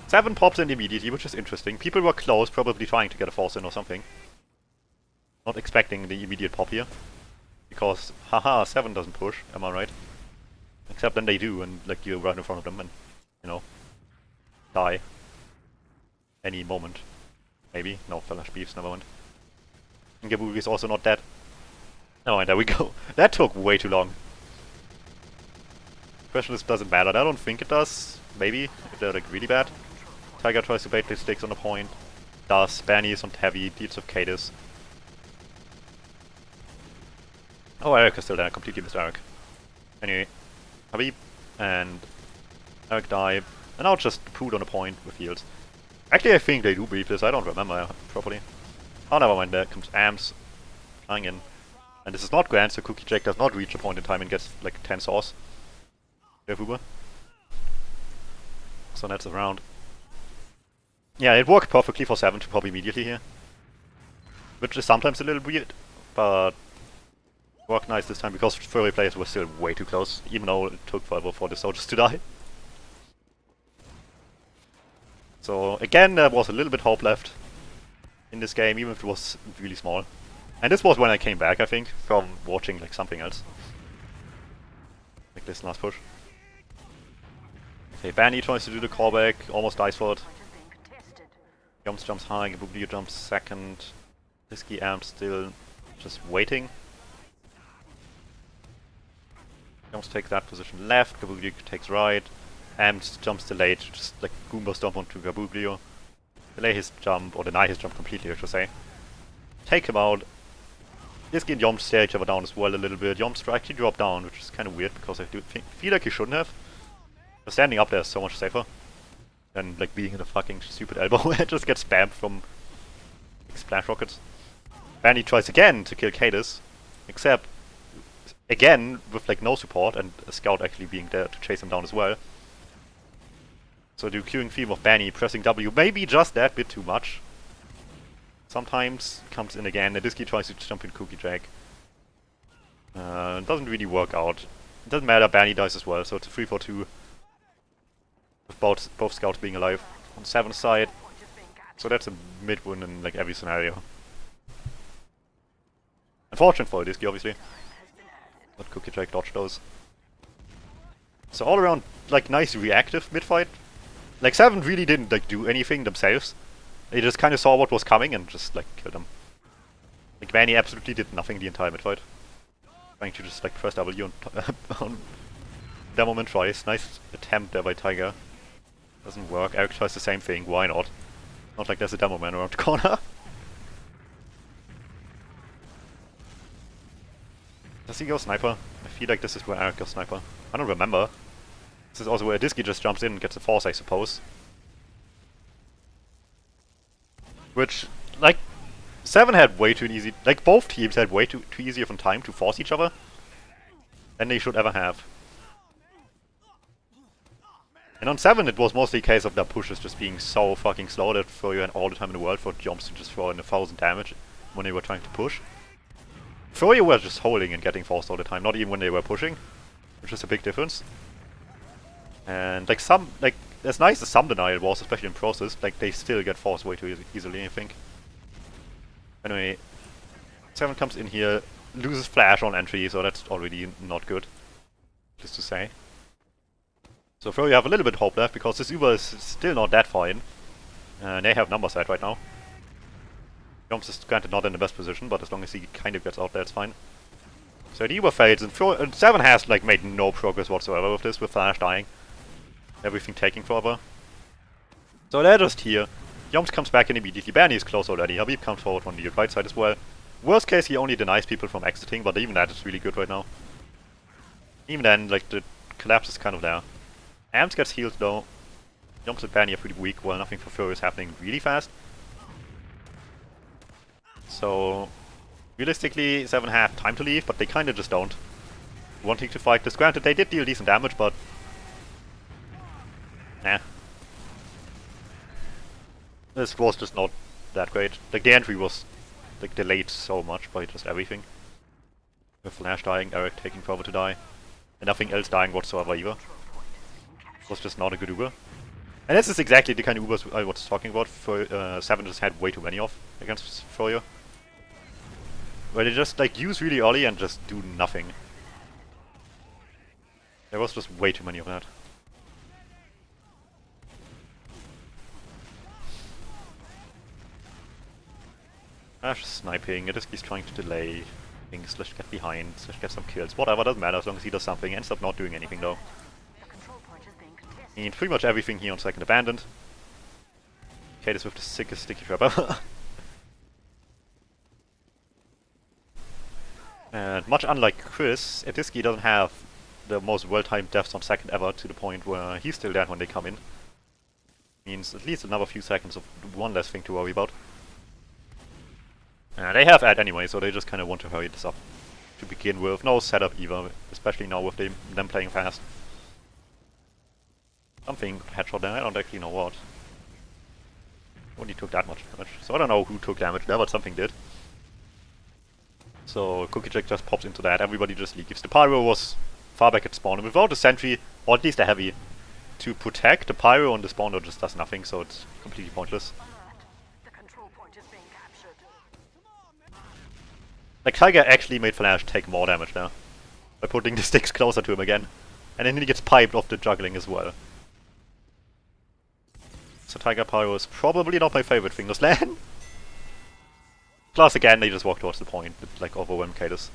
Se7en pops in immediately, which is interesting. People were close, probably trying to get a force in or something. Not expecting the immediate pop here. Because, haha, Se7en doesn't push, am I right? Except then they do, and like you're right in front of them and, you know, die. Any moment. Maybe. No, flash beefs, never mind. And Gabugi is also not dead. Oh, and there we go. That took way too long. Question is, does it matter? I don't think it does. Maybe, if they're like really bad. Tiger tries to bait the sticks on the point. Does. Banny is on heavy, deals with Cadis. Oh, Eric is still there. Completely missed Eric. Anyway, Habib and Eric dive. And now just put on a point with heals. Actually, I think they do beat this. I don't remember properly. Oh, never mind. There comes Amps flying in. And this is not Grand, so Cookie Jack does not reach a point in time and gets like 10 sauce. Uber. So that's around. Yeah, it worked perfectly for Se7en to pop immediately here. Which is sometimes a little weird, but worked nice this time because furry players were still way too close, even though it took forever for the soldiers to die. So again, there was a little bit hope left in this game, even if it was really small. And this was when I came back, I think, from watching like something else. Like this last push. Okay, Banny tries to do the callback, almost dies for it. Jumps high, Gabuglio jumps second. Risky Amp still just waiting. Jumps takes that position left, Gabuglio takes right. Amp jumps delayed, just like Goomba stomp onto Gabuglio. Delay his jump, or deny his jump completely, I should say. Take him out. Risky and Yom stare each other down as well a little bit. Yom actually drop down, which is kind of weird because I do feel like he shouldn't have. But standing up there is so much safer than like being in a fucking stupid elbow where it just gets spammed from like, splash rockets. Banny tries again to kill Cadis, except again with like no support and a scout actually being there to chase him down as well. So the recurring theme of Banny pressing W maybe just that bit too much. Sometimes comes in again, and Disky tries to jump in Cookie Jack. It doesn't really work out. It doesn't matter, Banny dies as well, so it's a 3-4-2. With both scouts being alive on Se7en's side. So that's a mid-win in like every scenario. Unfortunate for Disky, obviously. But Cookie Jack dodged those. So all around, like, nice reactive mid-fight. Like, Se7en really didn't like do anything themselves. They just kind of saw what was coming and just like killed them. Like Banny absolutely did nothing the entire mid-fight. Trying to just like press W on demo man tries. Nice attempt there by Tiger. Doesn't work. Eric tries the same thing. Why not? Not like there's a demo man around the corner. Does he go sniper? I feel like this is where Eric goes sniper. I don't remember. This is also where Disky just jumps in and gets a force, I suppose. Which, like, Se7en had way too easy, like both teams had way too easy of a time to force each other than they should ever have. And on Se7en it was mostly a case of their pushes just being so fucking slow that Froyo had all the time in the world for jumps to just throw in 1,000 damage when they were trying to push. Froyo were just holding and getting forced all the time, not even when they were pushing, which is a big difference. And like as nice as some denial was, especially in process, like they still get forced way too easily, I think. Anyway, Se7en comes in here, loses flash on entry, so that's already not good, just to say. So Froyo have a little bit of hope left, because this Uber is still not that far in. They have number set right now. Joms is granted not in the best position, but as long as he kind of gets out there, it's fine. So the UBF fades, and Se7en has like made no progress whatsoever with this, with Flash dying. Everything taking forever. So they're just here. Yoms comes back in immediately. Bernie is close already. Habib comes forward on the right side as well. Worst case, he only denies people from exiting, but even that is really good right now. Even then, like, the collapse is kind of there. Ams gets healed though. Yoms and Bernie are pretty weak, while nothing for Fury is happening really fast. So, realistically, Se7en have time to leave, but they kinda just don't. Wanting to fight this. Granted, they did deal decent damage, but... nah. This was just not that great. Like, the entry was like delayed so much by just everything. With Flash dying, Eric taking forever to die, and nothing else dying whatsoever either. It was just not a good Uber. And this is exactly the kind of Ubers I was talking about. For Se7en just had way too many of against Froyo. Where they just like use really early and just do nothing. There was just way too many of that. Ash is sniping, Adiski's trying to delay things, slash get behind, slash get some kills. Whatever, doesn't matter as long as he does something. Ends up not doing anything though. He needs pretty much everything here on second abandoned. Kate is with the sickest sticky trap ever. And much unlike Chris, Adiski doesn't have the most well-timed deaths on second ever, to the point where he's still dead when they come in. Means at least another few seconds of one less thing to worry about. They have ad anyway, so they just kind of want to hurry this up to begin with. No setup either, especially now with them playing fast. Something headshot there, I don't actually know what. Only took that much damage, so I don't know who took damage there, but something did. So Cookie Jack just pops into that, everybody just leaves. The Pyro was far back at spawn, and without a sentry, or at least a heavy, to protect, the Pyro on the spawner just does nothing, so it's completely pointless. Like, Tiger actually made Flash take more damage now, by putting the sticks closer to him again. And then he gets piped off the juggling as well. So Tiger Pyro is probably not my favorite thing this land. Plus again, they just walk towards the point, with, like, overwhelm Cadus.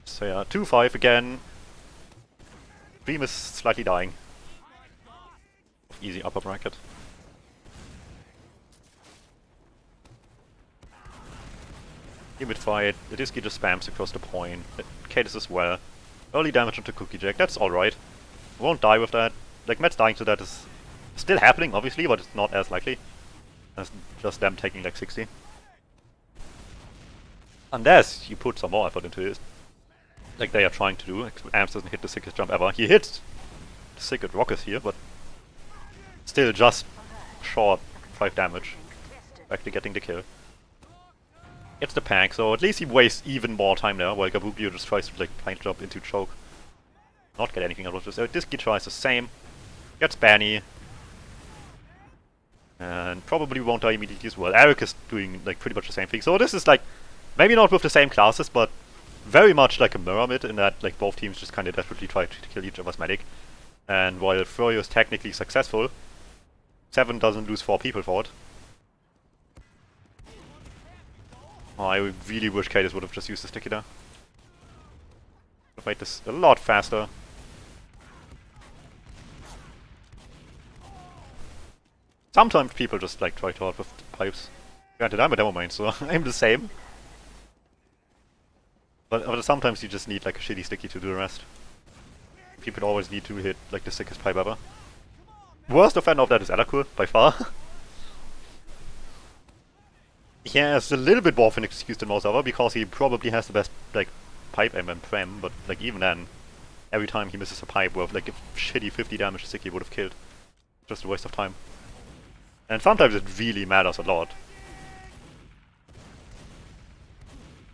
So yeah, 2-5 again. Dream is slightly dying. Easy upper bracket. Mid fight, Adiski just spams across the point. Cadus as well. Early damage onto Cookie Jack, that's alright. Won't die with that. Like, Matt's dying to that is still happening, obviously, but it's not as likely as just them taking like 60. Unless you put some more effort into it. Like they are trying to do. Ams doesn't hit the sickest jump ever. He hits the sickest rockets here, but still just short 5 damage. Actually getting the kill. Gets the pack, so at least he wastes even more time there, while Gabugio just tries to like pint jump into choke. Not get anything out of this. Adiski tries the same. Gets Banny. And probably won't die immediately as well. Eric is doing like pretty much the same thing. So this is like, maybe not with the same classes, but very much like a mirror mid in that like both teams just kind of desperately try to kill each other's medic. And while Froyo is technically successful, Se7en doesn't lose 4 people for it. Oh, I really wish Cadus would have just used the sticky there. Would have made this a lot faster. Sometimes people just like try to hard with pipes. Granted, I'm a demo main, so I'm the same. But sometimes you just need like a shitty sticky to do the rest. People always need to hit like the sickest pipe ever. Worst offender of that is Elakur, by far. He has a little bit more of an excuse than most other, because he probably has the best like pipe aim and prem, but like even then, every time he misses a pipe with like a shitty 50 damage sticky would have killed. Just a waste of time. And sometimes it really matters a lot.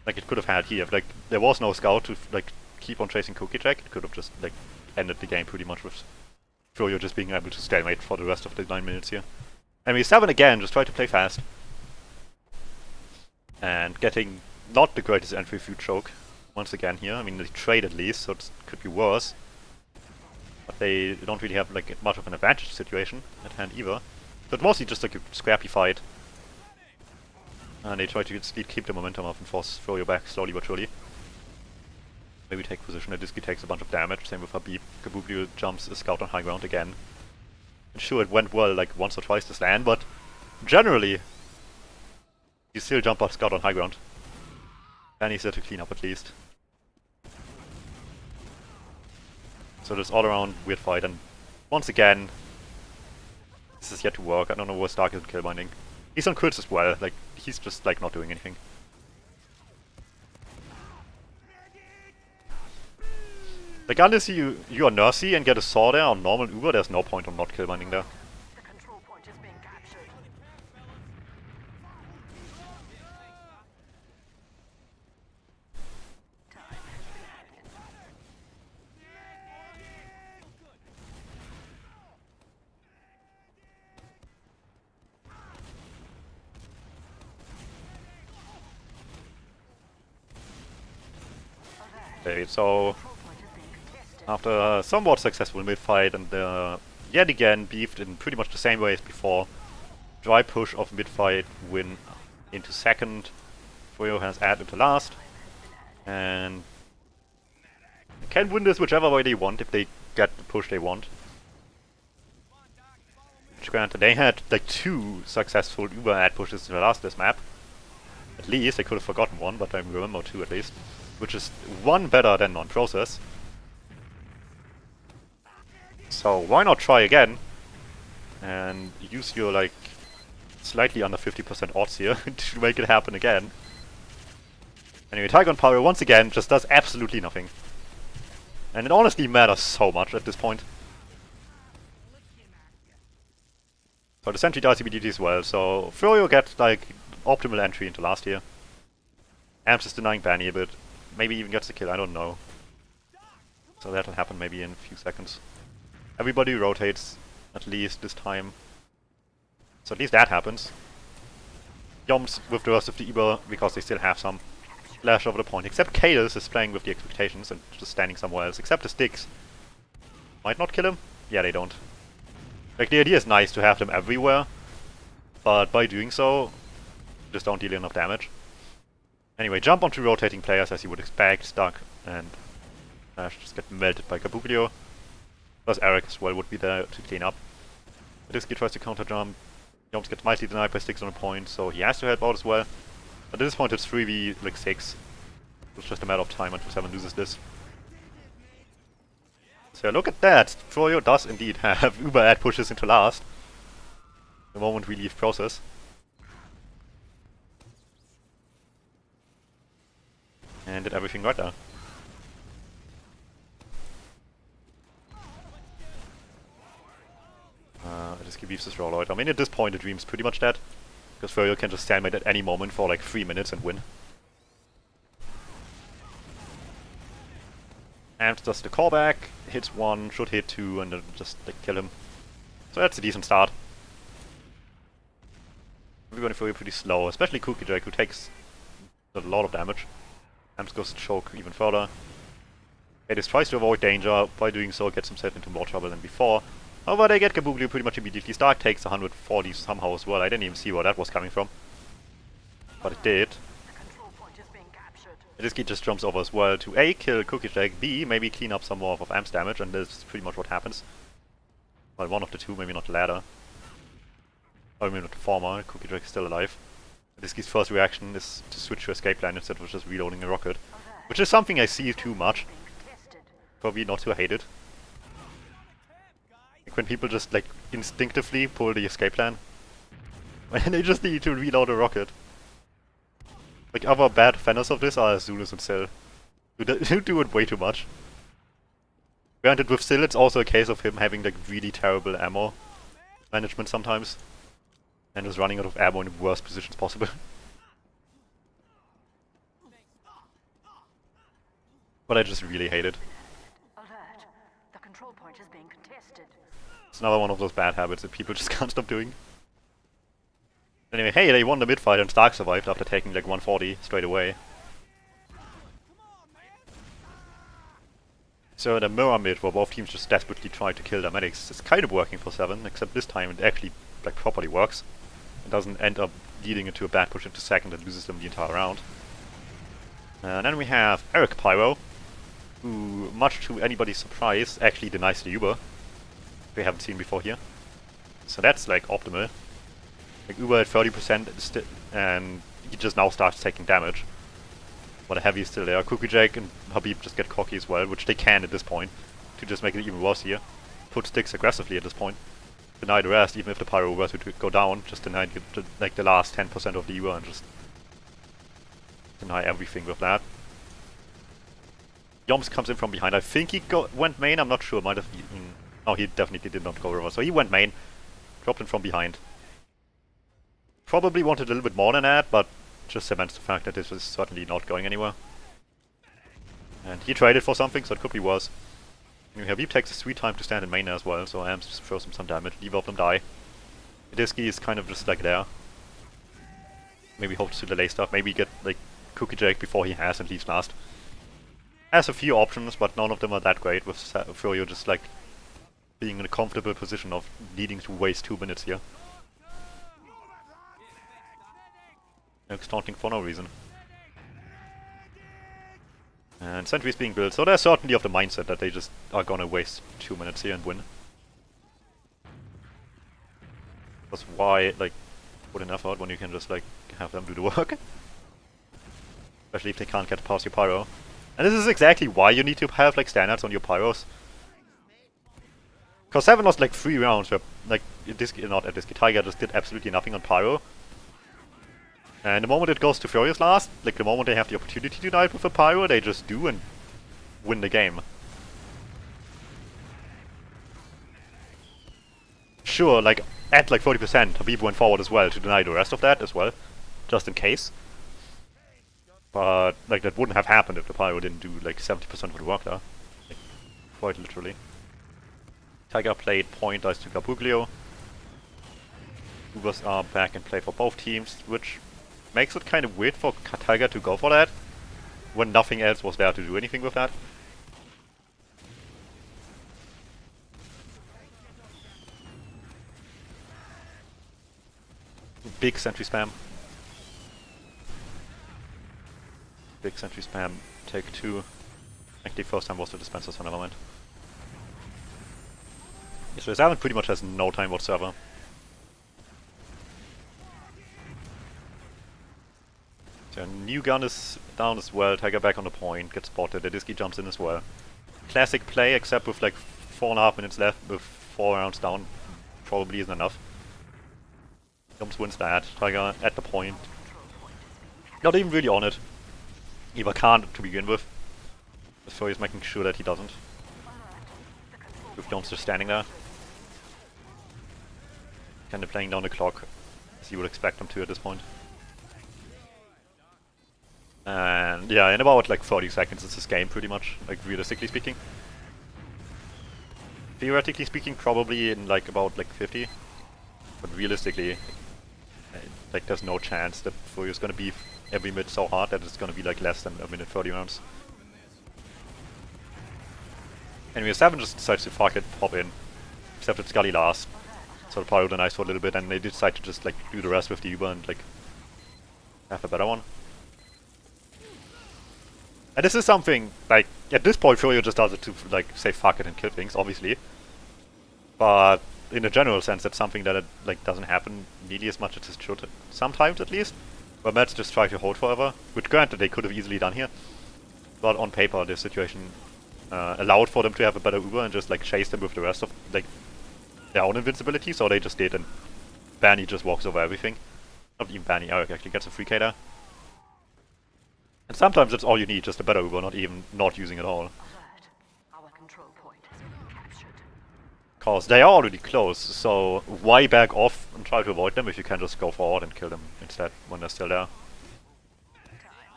Like it could have had here, if like there was no scout to like keep on chasing Cookie Jack, it could have just like ended the game pretty much with Froyo just being able to stalemate for the rest of the 9 minutes here. I mean, Se7en again just tried to play fast. And getting not the greatest entry through choke once again here. I mean, they trade at least, so it could be worse. But they don't really have like much of an advantage situation at hand either. But mostly just like a scrappy fight. And they try to keep the momentum up and force Froyo back slowly but surely. Maybe take position. Adiski takes a bunch of damage, same with Habib. Kabublio jumps a scout on high ground again. And sure, it went well like once or twice this land, but generally you still jump a scout on high ground. And he's there to clean up at least. So this all around weird fight, and once again, this is yet to work. I don't know where Stark is in kill binding. He's on crits as well, like he's just like not doing anything. Like unless you are Nursey and get a saw there on normal Uber, there's no point on not kill binding there. The control point is being captured. Okay, so after a somewhat successful mid-fight and yet again beefed in pretty much the same way as before, dry push of mid-fight win into second, Froyo has add into last, and can win this whichever way they want if they get the push they want. Which granted, they had like 2 successful Uber ad pushes in the last this map. At least, I could have forgotten one, but I remember 2 at least. Which is 1 better than on process. So why not try again and use your like slightly under 50% odds here to make it happen again. Anyway, Tygon Power once again just does absolutely nothing. And it honestly matters so much at this point. So the Sentry does immediately as well, so Froyo gets like optimal entry into last year. Amps is denying Banny a bit. Maybe even gets the kill, I don't know. So that'll happen maybe in a few seconds. Everybody rotates, at least this time. So at least that happens. Yoms with the rest of the Eber, because they still have some flash over the point. Except Kaelis is playing with the expectations and just standing somewhere else. Except the sticks. Might not kill him? Yeah, they don't. Like, the idea is nice to have them everywhere. But by doing so, just don't deal enough damage. Anyway, jump onto rotating players as you would expect. Stuck and just get melted by Kabublio. Plus Eric as well would be there to clean up. Disky tries to counter jump. Yoms gets mightily denied by sticks on a point, so he has to help out as well. But at this point it's 3v like 6. It's just a matter of time until Se7en loses this. So look at that! Froyo does indeed have Uber ad pushes into last. The moment we leave process. And did everything right there. Just beefs this Rolloid. I mean, at this point the dream's pretty much dead. Because Froyo can just stand mid at any moment for like 3 minutes and win. And does the callback, hits 1, should hit 2, and then just like kill him. So that's a decent start. Everybody Froyo pretty slow, especially Cookie Drake, who takes a lot of damage. Amps goes to choke even further. Hades tries to avoid danger, by doing so gets himself into more trouble than before. However, they get Kabublio pretty much immediately. Stark takes 140 somehow as well. I didn't even see where that was coming from. But it did. This kid just jumps over as well to A, kill Cookie Drake, B, maybe clean up some more of Amp's damage, and this is pretty much what happens. Well, one of the two, maybe not the latter. Or maybe not the former. Cookie Drake is still alive. This kid's first reaction is to switch to escape line instead of just reloading a rocket. Which is something I see too much. Probably not to hate it. Like when people just like instinctively pull the escape plan. When they just need to reload a rocket. Like other bad offenders of this are Zulus and Syl. Who do it way too much. Granted, with Syl it's also a case of him having like really terrible ammo management sometimes. And just running out of ammo in the worst positions possible. But I just really hate it. Alert. The control point is being contested. It's another one of those bad habits that people just can't stop doing. Anyway, hey, they won the mid-fight and Stark survived after taking like 140 straight away. So the mirror mid, where both teams just desperately try to kill their medics, is kind of working for Se7en, except this time it actually like properly works. It doesn't end up leading into a bad push into second and loses them the entire round. And then we have Eric Pyro, who, much to anybody's surprise, actually denies the Uber. We haven't seen before here. So that's like optimal. Like Uber at 30% and he just now starts taking damage. But a heavy is still there. Cookie Jake and Habib just get cocky as well, which they can at this point, to just make it even worse here. Put sticks aggressively at this point. Deny the rest, even if the Pyro were to go down, just deny like the last 10% of the Uber and just deny everything with that. Yoms comes in from behind. I think he went main, I'm not sure, might have been... No, he definitely did not go river, so he went main. Dropped in from behind. Probably wanted a little bit more than that, but just cements the fact that this was certainly not going anywhere. And he traded for something, so it could be worse. And Habib takes his sweet time to stand in main as well, so Ams just throws him some damage, neither of them die. Idisky is kind of just like there. Maybe hopes to delay stuff, maybe get like Cookie Jake before he has and leaves last. Has a few options, but none of them are that great, with Froyo just like being in a comfortable position of needing to waste 2 minutes here. Taunting for no reason. And sentries being built, so they're certainly of the mindset that they just are gonna waste 2 minutes here and win. That's why, like, put an effort when you can just, like, have them do the work. Especially if they can't get past your Pyro. And this is exactly why you need to have, like, standards on your Pyros. Because 7 lost, like, 3 rounds where, like, Tiger just did absolutely nothing on Pyro. And the moment it goes to Furious last, like the moment they have the opportunity to die with a Pyro, they just do and win the game. Sure, like at like 40%, Habib went forward as well to deny the rest of that as well, just in case. But like that wouldn't have happened if the Pyro didn't do like 70% of the work there. Like, quite literally. Tiger played point, dice to Gapuglio. Ubers are back and play for both teams, which makes it kind of weird for Tiger to go for that, when nothing else was there to do anything with that. Big sentry spam. Big sentry spam, take 2. Actually, first time was the dispenser, so never mind. So Se7en pretty much has no time whatsoever. So new gun is down as well, Tiger back on the point, gets spotted, Idisky jumps in as well. Classic play, except with like 4.5 minutes left, with 4 rounds down, probably isn't enough. Yoms wins that, Tiger at the point. Not even really on it. Either can't to begin with. So he's making sure that he doesn't. With Yoms just standing there. Kinda playing down the clock, as you would expect him to at this point. And yeah, in about like 30 seconds it's this game pretty much, like realistically speaking. Theoretically speaking, probably in like about like 50. But realistically, like there's no chance that Furio's gonna be every mid so hard that it's gonna be like less than a minute 30 rounds. Anyway, Se7en just decides to fuck it, pop in. Except it's Gully last. So the Pyro denies for a little bit and they decide to just like do the rest with the Uber and like have a better one. And this is something, like, at this point Froyo just does it to, like, say fuck it and kill things, obviously. But in a general sense, that's something that, like, doesn't happen nearly as much as it should, sometimes at least. Where Mets just try to hold forever, which granted they could have easily done here. But on paper, this situation allowed for them to have a better Uber and just, like, chase them with the rest of, like, their own invincibility, so they just did, and Banny just walks over everything. Not even Banny, Eric actually gets a free K there. And sometimes that's all you need, just a better Uber, not even not using it all. Alert. Our control point has been captured. Cause they are already close, so why back off and try to avoid them if you can just go forward and kill them instead when they're still there? Time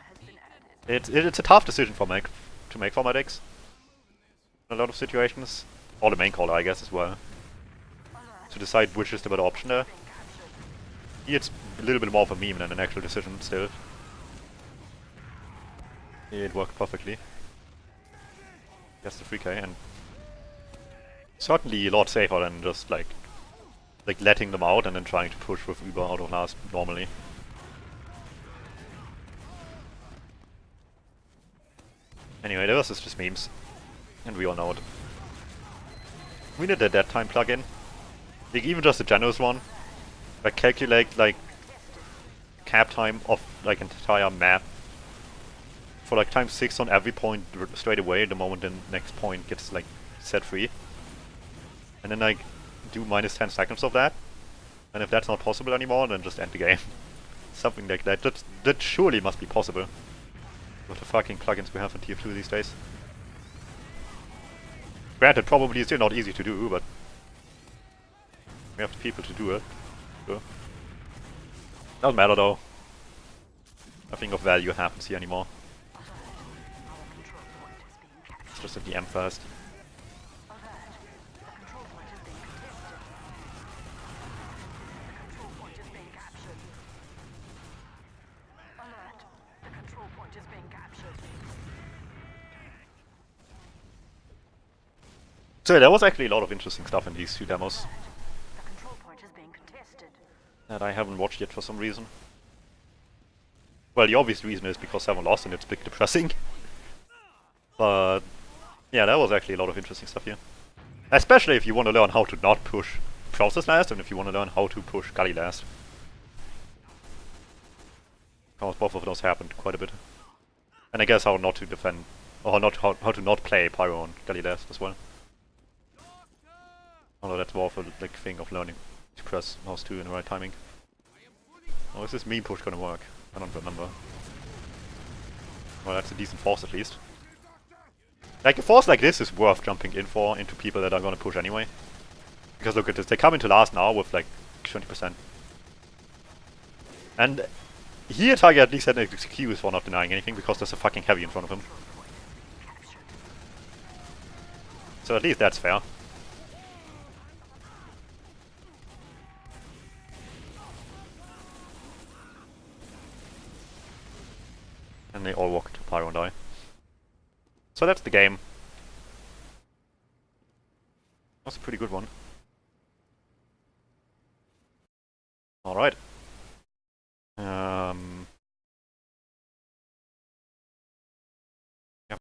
has been added. It's a tough decision to make for medics. In a lot of situations. Or the main caller, I guess, as well. To decide which is the better option there. It's a little bit more of a meme than an actual decision still. It worked perfectly. Gets the free K and certainly a lot safer than just like like letting them out and then trying to push with Uber out of last normally. Anyway, the rest is just memes, and we all know it. We need a dead time plugin, like even just a generous one, like calculate like cap time of like an entire map for like times 6 on every point straight away the moment the next point gets like set free, and then like do minus 10 seconds of that, and if that's not possible anymore, then just end the game. Something like that. That surely must be possible with the fucking plugins we have in tier 2 these days. Granted, probably still not easy to do, but we have the people to do it. So. Doesn't matter though. Nothing of value happens here anymore. It's just a DM first. So there was actually a lot of interesting stuff in these two demos that I haven't watched yet for some reason. Well, the obvious reason is because Se7en lost and it's big depressing. But yeah, there was actually a lot of interesting stuff here. Especially if you want to learn how to not push Process last and if you want to learn how to push Gully last. Because both of those happened quite a bit. And I guess how not to defend, or how to not play Pyro on Gully last as well. Although that's more of a like thing of learning to press mouse 2 in the right timing. Oh, is this meme push gonna work? I don't remember. Well, that's a decent force at least. Like a force like this is worth jumping in for into people that are gonna push anyway. Because look at this, they come into last now with like 20%. And here Tiger at least had an excuse for not denying anything because there's a fucking heavy in front of him. So at least that's fair. And they all walk to Pyro and die. So that's the game. That's a pretty good one. Alright.